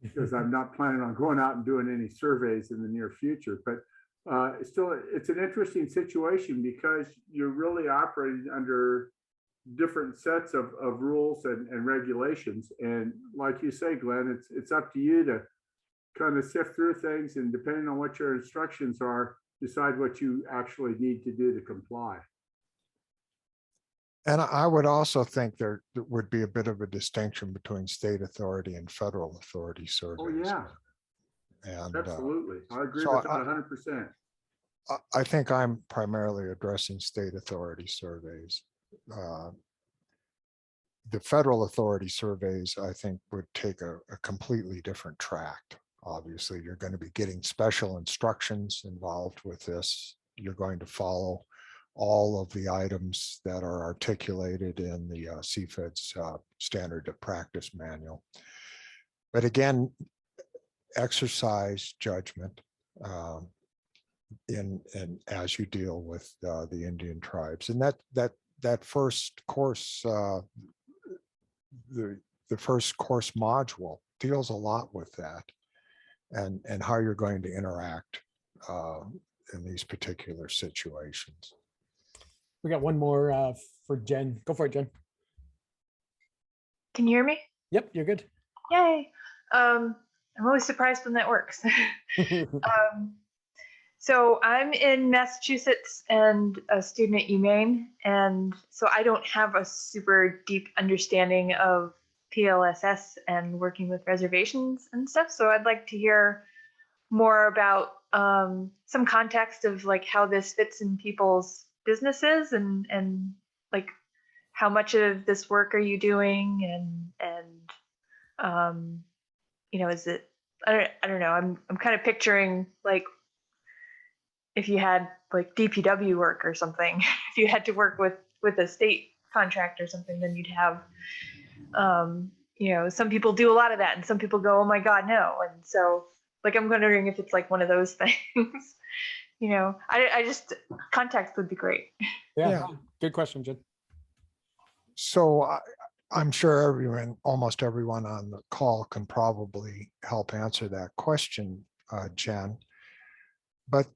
because I'm not planning on going out and doing any surveys in the near future. But still, it's an interesting situation because you're really operating under different sets of rules and regulations. And like you say, Glenn, it's up to you to kind of sift through things, and depending on what your instructions are, decide what you actually need to do to comply. And I would also think there would be a bit of a distinction between state authority and federal authority surveys. Oh, yeah, And absolutely. I agree so with that 100%. I think I'm primarily addressing state authority surveys. The federal authority surveys, I think, would take a completely different track. Obviously, you're going to be getting special instructions involved with this. You're going to follow all of the items that are articulated in the CFedS standard of practice manual. But again, exercise judgment in as you deal with the Indian tribes. And that first course, the first course module deals a lot with that and how you're going to interact in these particular situations. We got one more for Jen. Go for it, Jen. Can you hear me? Yep, you're good. Yay. I'm always surprised when that works. So I'm in Massachusetts and a student at UMaine, and so I don't have a super deep understanding of PLSS and working with reservations and stuff. So I'd like to hear more about some context of like how this fits in people's businesses and like how much of this work are you doing and you know, is it, I don't know, I'm kind of picturing like if you had like DPW work or something, if you had to work with a state contract or something, then you'd have you know, some people do a lot of that and some people go, oh my God, no. And so like I'm wondering if it's like one of those things. You know, I just, context would be great. Yeah. Good question, Jen. So I'm sure almost everyone on the call can probably help answer that question, Jen. But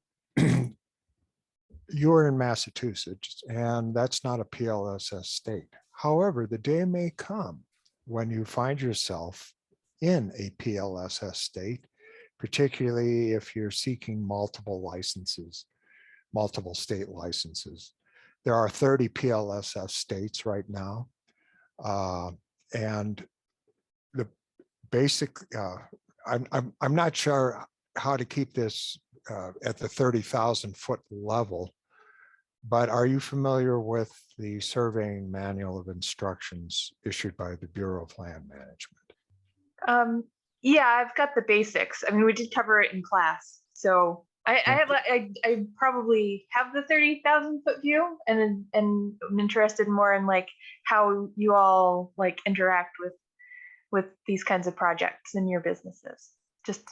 you're in Massachusetts, and that's not a PLSS state. However, the day may come when you find yourself in a PLSS state, particularly if you're seeking multiple licenses, multiple state licenses. There are 30 PLSS states right now. And the basic, I'm not sure how to keep this at the 30,000 foot level, but are you familiar with the surveying manual of instructions issued by the Bureau of Land Management? Yeah, I've got the basics. I mean, we did cover it in class. So I probably have the 30,000 foot view and I'm interested more in like how you all like interact with these kinds of projects in your businesses. Just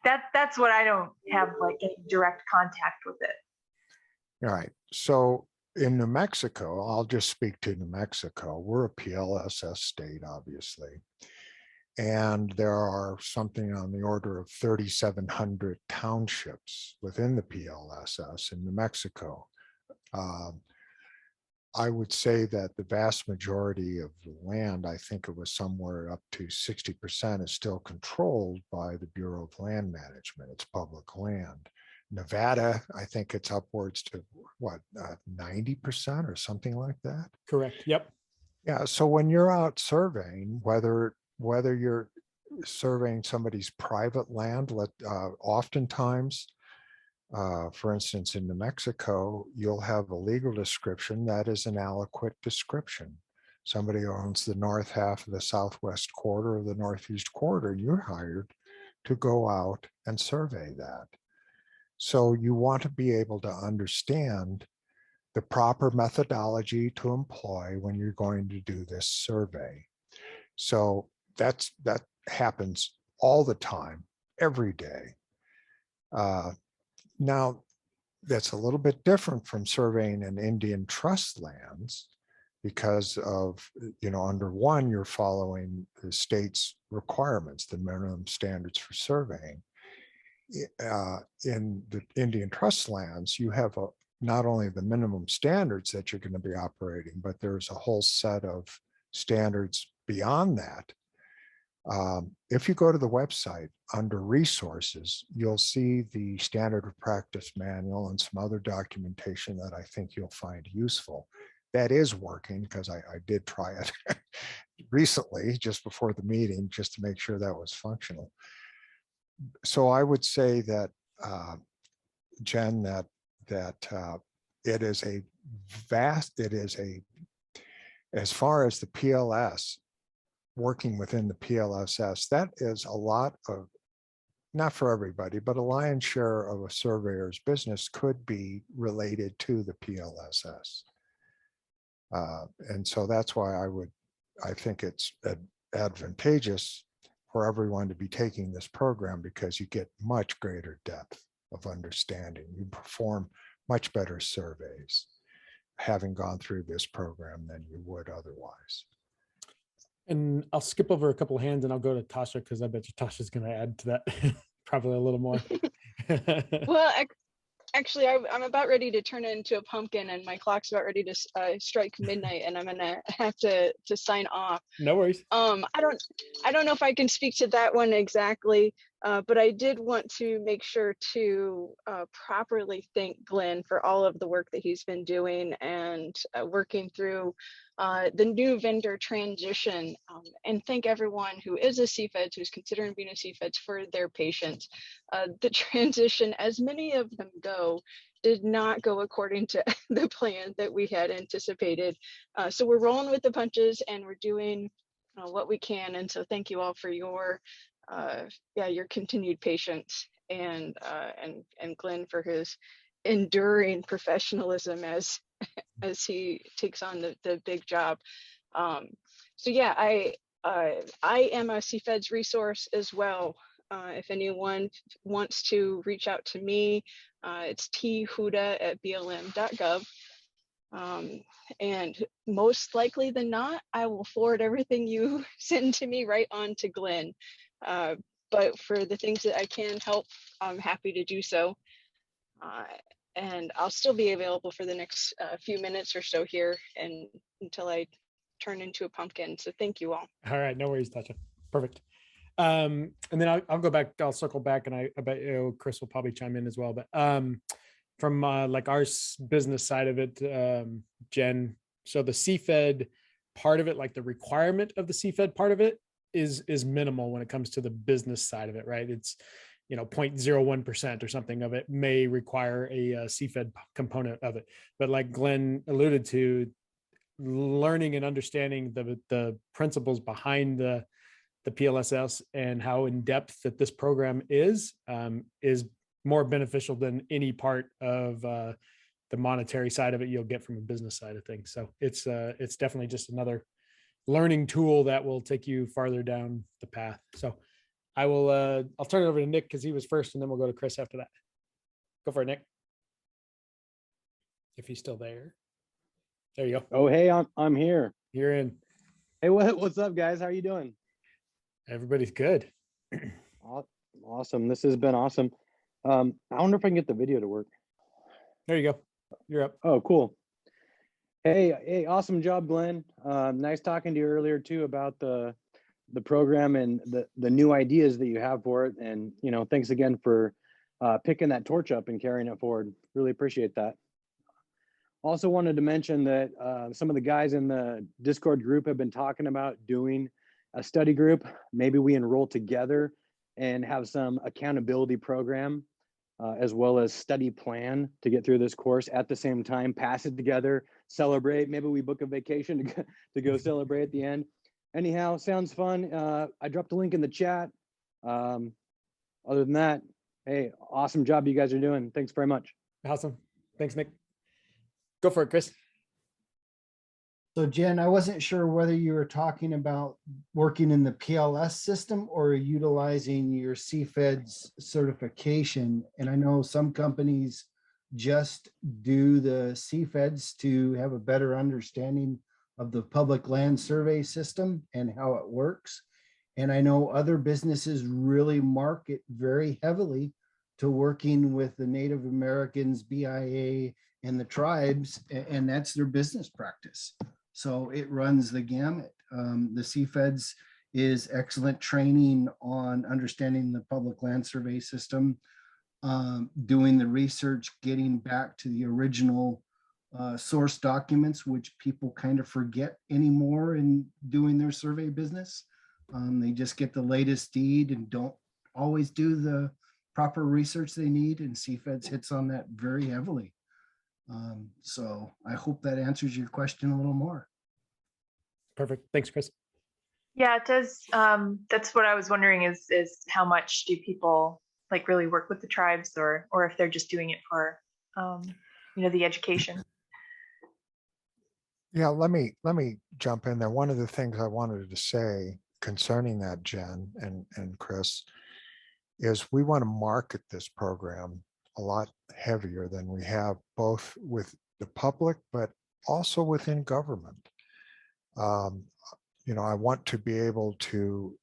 that's what I don't have like any direct contact with it. All right. So in New Mexico, I'll just speak to New Mexico. We're a PLSS state, obviously. And there are something on the order of 3,700 townships within the PLSS in New Mexico. I would say that the vast majority of the land, I think it was somewhere up to 60%, is still controlled by the Bureau of Land Management. It's public land. Nevada, I think it's upwards to what, 90% or something like that. Correct. Yep. Yeah. So when you're out surveying, whether you're surveying somebody's private land, oftentimes, for instance, in New Mexico, you'll have a legal description that is an aliquot description. Somebody owns the north half of the southwest quarter of the northeast quarter, and you're hired to go out and survey that. So you want to be able to understand the proper methodology to employ when you're going to do this survey. So that happens all the time, every day. Now, that's a little bit different from surveying in Indian trust lands because of, under one, you're following the state's requirements, the minimum standards for surveying. In the Indian trust lands, you have not only the minimum standards that you're going to be operating, but there's a whole set of standards beyond that. If you go to the website under resources, you'll see the standard of practice manual and some other documentation that I think you'll find useful. That is working because I did try it recently, just before the meeting, just to make sure that was functional. So I would say that, Jen, that it is as far as the PLS, working within the PLSS, that is a lot of, not for everybody, but a lion's share of a surveyor's business could be related to the PLSS. And so that's why I think it's advantageous for everyone to be taking this program, because you get much greater depth of understanding. You perform much better surveys having gone through this program than you would otherwise. And I'll skip over a couple of hands and I'll go to Tasha, because I bet you Tasha's going to add to that probably a little more. Well, actually, I'm about ready to turn into a pumpkin, and my clock's about ready to strike midnight, and I'm gonna have to sign off. No worries. I don't know if I can speak to that one exactly, but I did want to make sure to properly thank Glenn for all of the work that he's been doing and working through the new vendor transition, and thank everyone who is a CFedS, who's considering being a CFedS, for their patience. The transition, as many of them go, did not go according to the plan that we had anticipated. So we're rolling with the punches, and we're doing what we can. And so thank you all for your continued patience, and Glenn for his enduring professionalism as he takes on the big job. So yeah, I am a CFedS resource as well. If anyone wants to reach out to me, it's thuda@blm.gov. And most likely than not, I will forward everything you send to me right on to Glenn. But for the things that I can help, I'm happy to do so. And I'll still be available for the next few minutes or so here, and until I turn into a pumpkin. So thank you all. All right. No worries, Tasha. Perfect. And then I'll go back, I'll circle back, and I bet Chris will probably chime in as well. But from like our business side of it, Jen, so the CFed part of it, like the requirement of the CFed part of it is minimal when it comes to the business side of it, right? It's 0.01% or something of it may require a CFed component of it. But like Glenn alluded to, learning and understanding the principles behind the PLSS and how in depth that this program is more beneficial than any part of the monetary side of it you'll get from a business side of things. So it's definitely just another learning tool that will take you farther down the path. So I'll turn it over to Nick because he was first, and then we'll go to Chris after that. Go for it, Nick. If he's still there. There you go. Oh, hey, I'm here. You're in. Hey, what's up, guys? How are you doing? Everybody's good. Awesome. This has been awesome. I wonder if I can get the video to work. There you go. You're up. Oh, cool. Hey, awesome job, Glenn. Nice talking to you earlier too about the program and the new ideas that you have for it. And, thanks again for picking that torch up and carrying it forward. Really appreciate that. Also wanted to mention that some of the guys in the Discord group have been talking about doing a study group. Maybe we enroll together and have some accountability program as well as study plan to get through this course at the same time, pass it together, celebrate. Maybe we book a vacation to go celebrate at the end. Anyhow, sounds fun. I dropped a link in the chat. Other than that, hey, awesome job you guys are doing. Thanks very much. Awesome. Thanks, Nick. Go for it, Chris. So Jen, I wasn't sure whether you were talking about working in the PLS system or utilizing your CFedS certification. And I know some companies just do the CFedS to have a better understanding of the public land survey system and how it works. And I know other businesses really market very heavily to working with the Native Americans, BIA, and the tribes, and that's their business practice. So it runs the gamut. The CFedS is excellent training on understanding the public land survey system, doing the research, getting back to the original source documents, which people kind of forget anymore in doing their survey business. They just get the latest deed and don't always do the proper research they need, and CFedS hits on that very heavily. So I hope that answers your question a little more. Perfect. Thanks, Chris. Yeah, it does. That's what I was wondering is how much do people like really work with the tribes or if they're just doing it for, the education. Yeah, let me jump in there. One of the things I wanted to say concerning that, Jen and Chris, is we want to market this program a lot heavier than we have, both with the public, but also within government. I want to be able to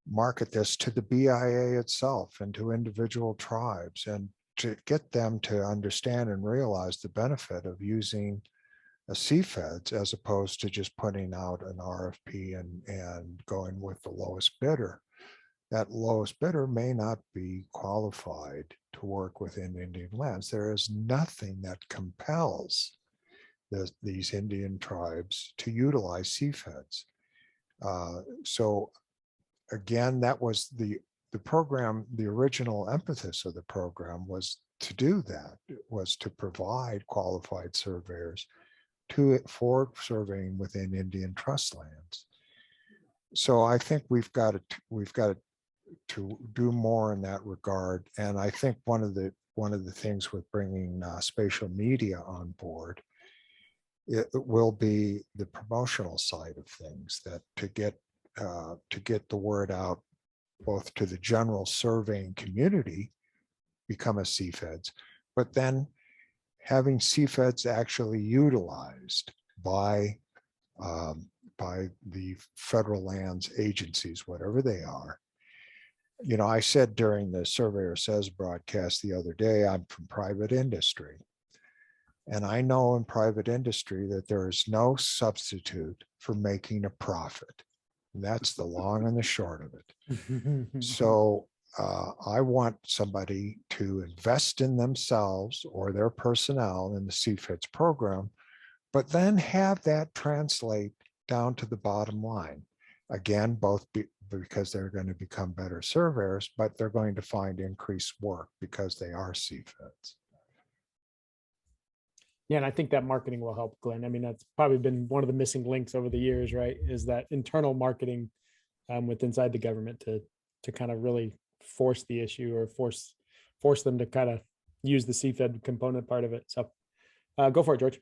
market this to the BIA itself and to individual tribes, and to get them to understand and realize the benefit of using a CFedS as opposed to just putting out an RFP and going with the lowest bidder. That lowest bidder may not be qualified to work within Indian lands. There is nothing that compels these Indian tribes to utilize CFedS. So again, that was the program. The original impetus of the program was to do that, was to provide qualified surveyors for surveying within Indian trust lands. So I think we've got to do more in that regard. And I think one of the things with bringing spatial media on board, it will be the promotional side of things, that to get the word out both to the general surveying community, become a CFedS, but then having CFedS actually utilized by the federal lands agencies, whatever they are. I said during the Surveyor Says broadcast the other day, I'm from private industry. And I know in private industry that there is no substitute for making a profit. And that's the long and the short of it. So I want somebody to invest in themselves or their personnel in the CFedS program, but then have that translate down to the bottom line. Again, both because they're going to become better surveyors, but they're going to find increased work because they are CFedS. Yeah, and I think that marketing will help, Glenn. I mean, that's probably been one of the missing links over the years, right? Is that internal marketing with inside the government to kind of really force the issue or force them to kind of use the CFed component part of it. So go for it, George.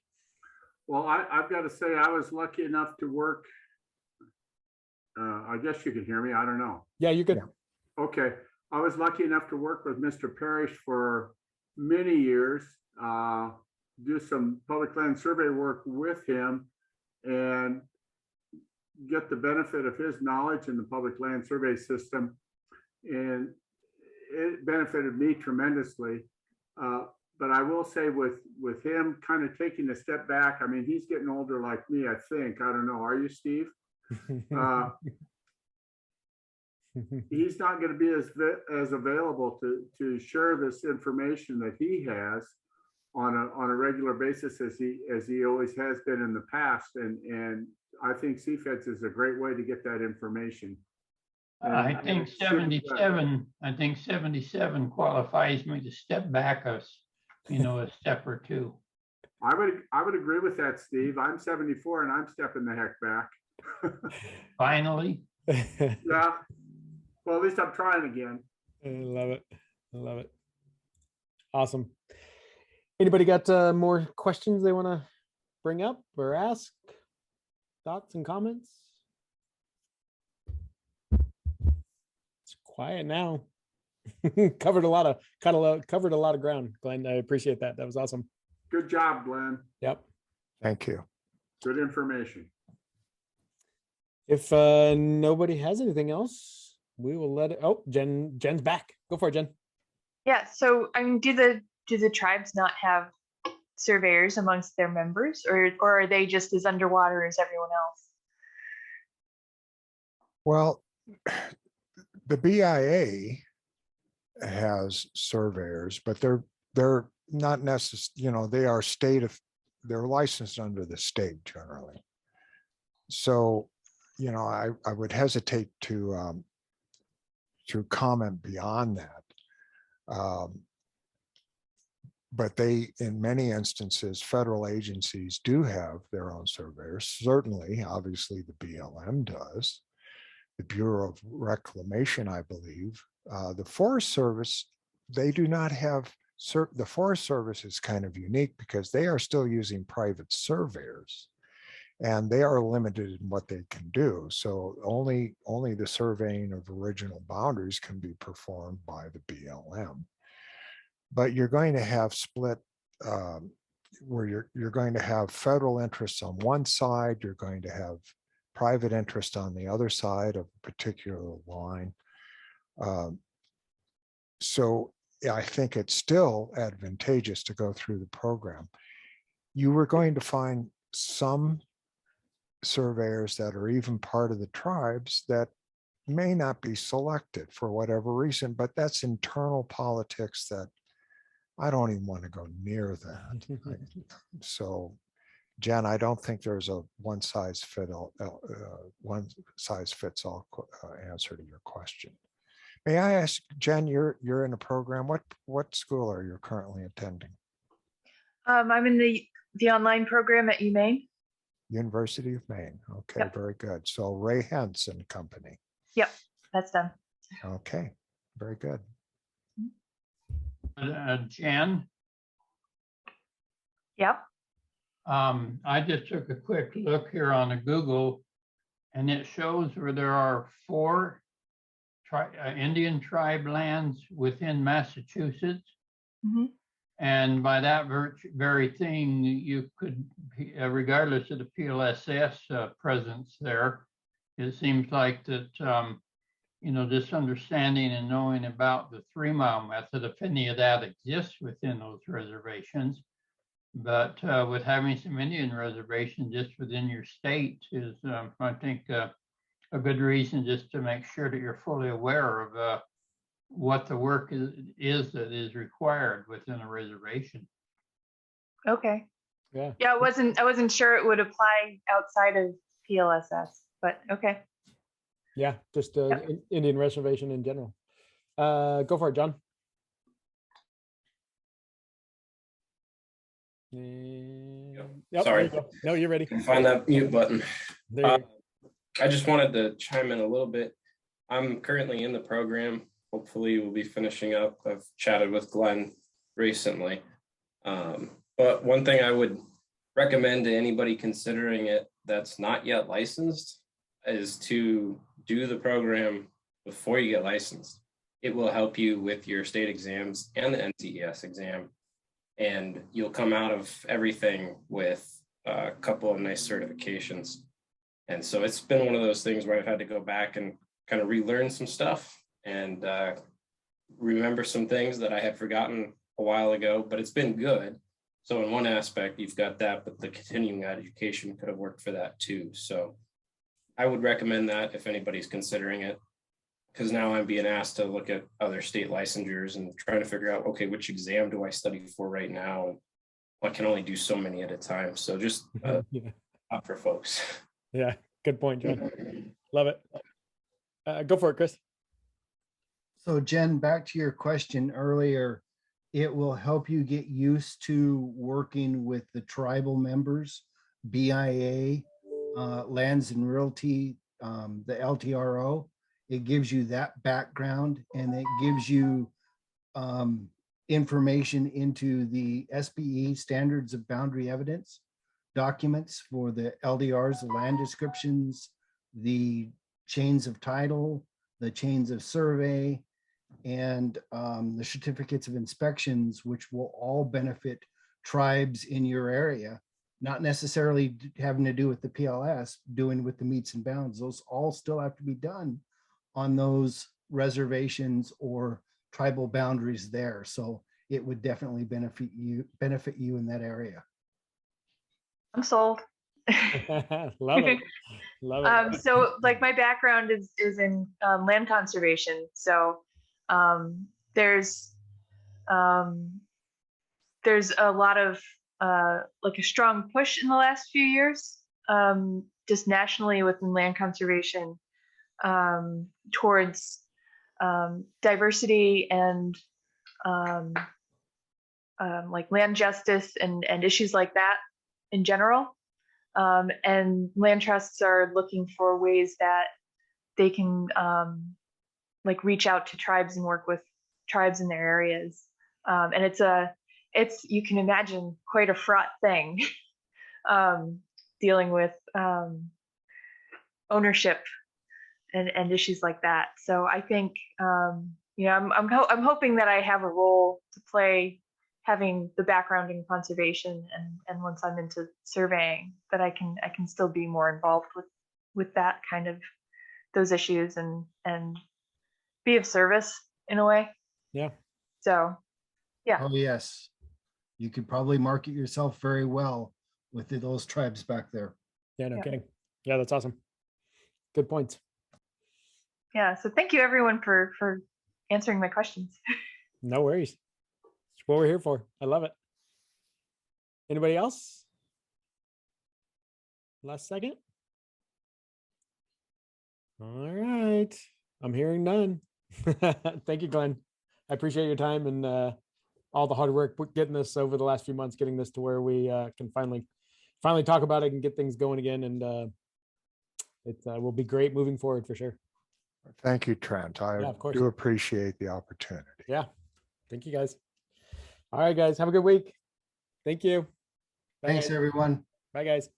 Well, I've got to say, I was lucky enough to work. I guess you can hear me. I don't know. Yeah, you're good. Yeah. Okay. I was lucky enough to work with Mr. Parrish for many years, do some public land survey work with him. And get the benefit of his knowledge in the public land survey system. And it benefited me tremendously. But I will say with him kind of taking a step back, I mean, he's getting older like me, I think. I don't know. Are you, Steve? He's not going to be as available to share this information that he has on a regular basis as he always has been in the past. And I think CFedS is a great way to get that information. I think 77, I think 77 qualifies me to step back a step or two. I would agree with that, Steve. I'm 74 and I'm stepping the heck back. Finally. Yeah. Well, at least I'm trying again. I love it. I love it. Awesome. Anybody got more questions they want to bring up or ask? Thoughts and comments? It's quiet now. covered a lot of ground, Glenn. I appreciate that. That was awesome. Good job, Glenn. Yep. Thank you. Good information. If nobody has anything else, we will let it. Oh, Jen's back. Go for it, Jen. Yeah. So I mean, do the tribes not have surveyors amongst their members, or are they just as underwater as everyone else? Well, the BIA has surveyors, but they're not necessarily, they are they're licensed under the state generally. So, I would hesitate to comment beyond that. But in many instances, federal agencies do have their own surveyors. Certainly, obviously, the BLM does. The Bureau of Reclamation, I believe. The Forest Service, they do not have, the Forest Service is kind of unique because they are still using private surveyors and they are limited in what they can do. So only the surveying of original boundaries can be performed by the BLM. But you're going to have split where you're going to have federal interests on one side, you're going to have private interest on the other side of a particular line. So yeah, I think it's still advantageous to go through the program. You were going to find some surveyors that are even part of the tribes that may not be selected for whatever reason, but that's internal politics that I don't even want to go near that. So Jen, I don't think there's a one size fits all answer to your question. May I ask, Jen, you're in a program. What school are you currently attending? I'm in the online program at UMaine. University of Maine. Okay, Yep. Very good. So Ray Hentz and Company. Yep, that's done. Okay, very good. Jan? Yep. I just took a quick look here on the Google, and it shows where there are 4 Indian tribe lands within Massachusetts. Mm-hmm. And by that very thing, you could, regardless of the PLSS presence there, it seems like that, this understanding and knowing about the 3-mile method, if any of that exists within those reservations. But with having some Indian reservations just within your state is, I think, a good reason just to make sure that you're fully aware of what the work is that is required within a reservation. Okay. Yeah. Yeah, I wasn't sure it would apply outside of PLSS, but okay. Yeah, just Indian reservation in general. Go for it, John. Yep, Sorry. No, you're ready. Find that mute button. There you I just wanted to chime in a little bit. I'm currently in the program. Hopefully we'll be finishing up. I've chatted with Glenn recently. But one thing I would recommend to anybody considering it that's not yet licensed is to do the program before you get licensed. It will help you with your state exams and the NCES exam. And you'll come out of everything with a couple of nice certifications. And so it's been one of those things where I've had to go back and kind of relearn some stuff and remember some things that I had forgotten a while ago, but it's been good. So in one aspect, you've got that, but the continuing education could have worked for that too. So I would recommend that if anybody's considering it, because now I'm being asked to look at other state licensures and trying to figure out, okay, which exam do I study for right now? And I can only do so many at a time. So just up for folks. Yeah, good point, John. Love it. Go for it, Chris. So Jen, back to your question earlier, it will help you get used to working with the tribal members, BIA, Lands and Realty, the LTRO. It gives you that background, and it gives you information into the SBE Standards of Boundary Evidence documents for the LDRs, the land descriptions, the chains of title, the chains of survey, and the certificates of inspections, which will all benefit tribes in your area, not necessarily having to do with the PLS, doing with the meets and bounds. Those all still have to be done on those reservations or tribal boundaries there. So it would definitely benefit you in that area. I'm sold. Love it. Love it. So like my background is in land conservation. So there's a lot of like a strong push in the last few years, just nationally within land conservation, towards diversity and like land justice and issues like that in general. And land trusts are looking for ways that they can like reach out to tribes and work with tribes in their areas. And it's you can imagine quite a fraught thing, dealing with ownership and issues like that. So I think you know, I'm hoping that I have a role to play, having the background in conservation, and once I'm into surveying, that I can still be more involved with that kind of those issues and be of service in a way. Yeah. So yeah. Oh yes, you could probably market yourself very well with those tribes back there. Yeah, no kidding. Yeah, that's awesome. Good points. Yeah. So thank you everyone for answering my questions. No worries. It's what we're here for. I love it. Anybody else? Last second. All right. I'm hearing none. Thank you, Glenn. I appreciate your time and all the hard work getting this over the last few months, getting this to where we can finally talk about it and get things going again. And it will be great moving forward for sure. Thank you, Trent. I Yeah, of course. do appreciate the opportunity. Yeah. Thank you, guys. All right, guys. Have a good week. Thank you. Bye, Thanks, guys. everyone. Bye, guys.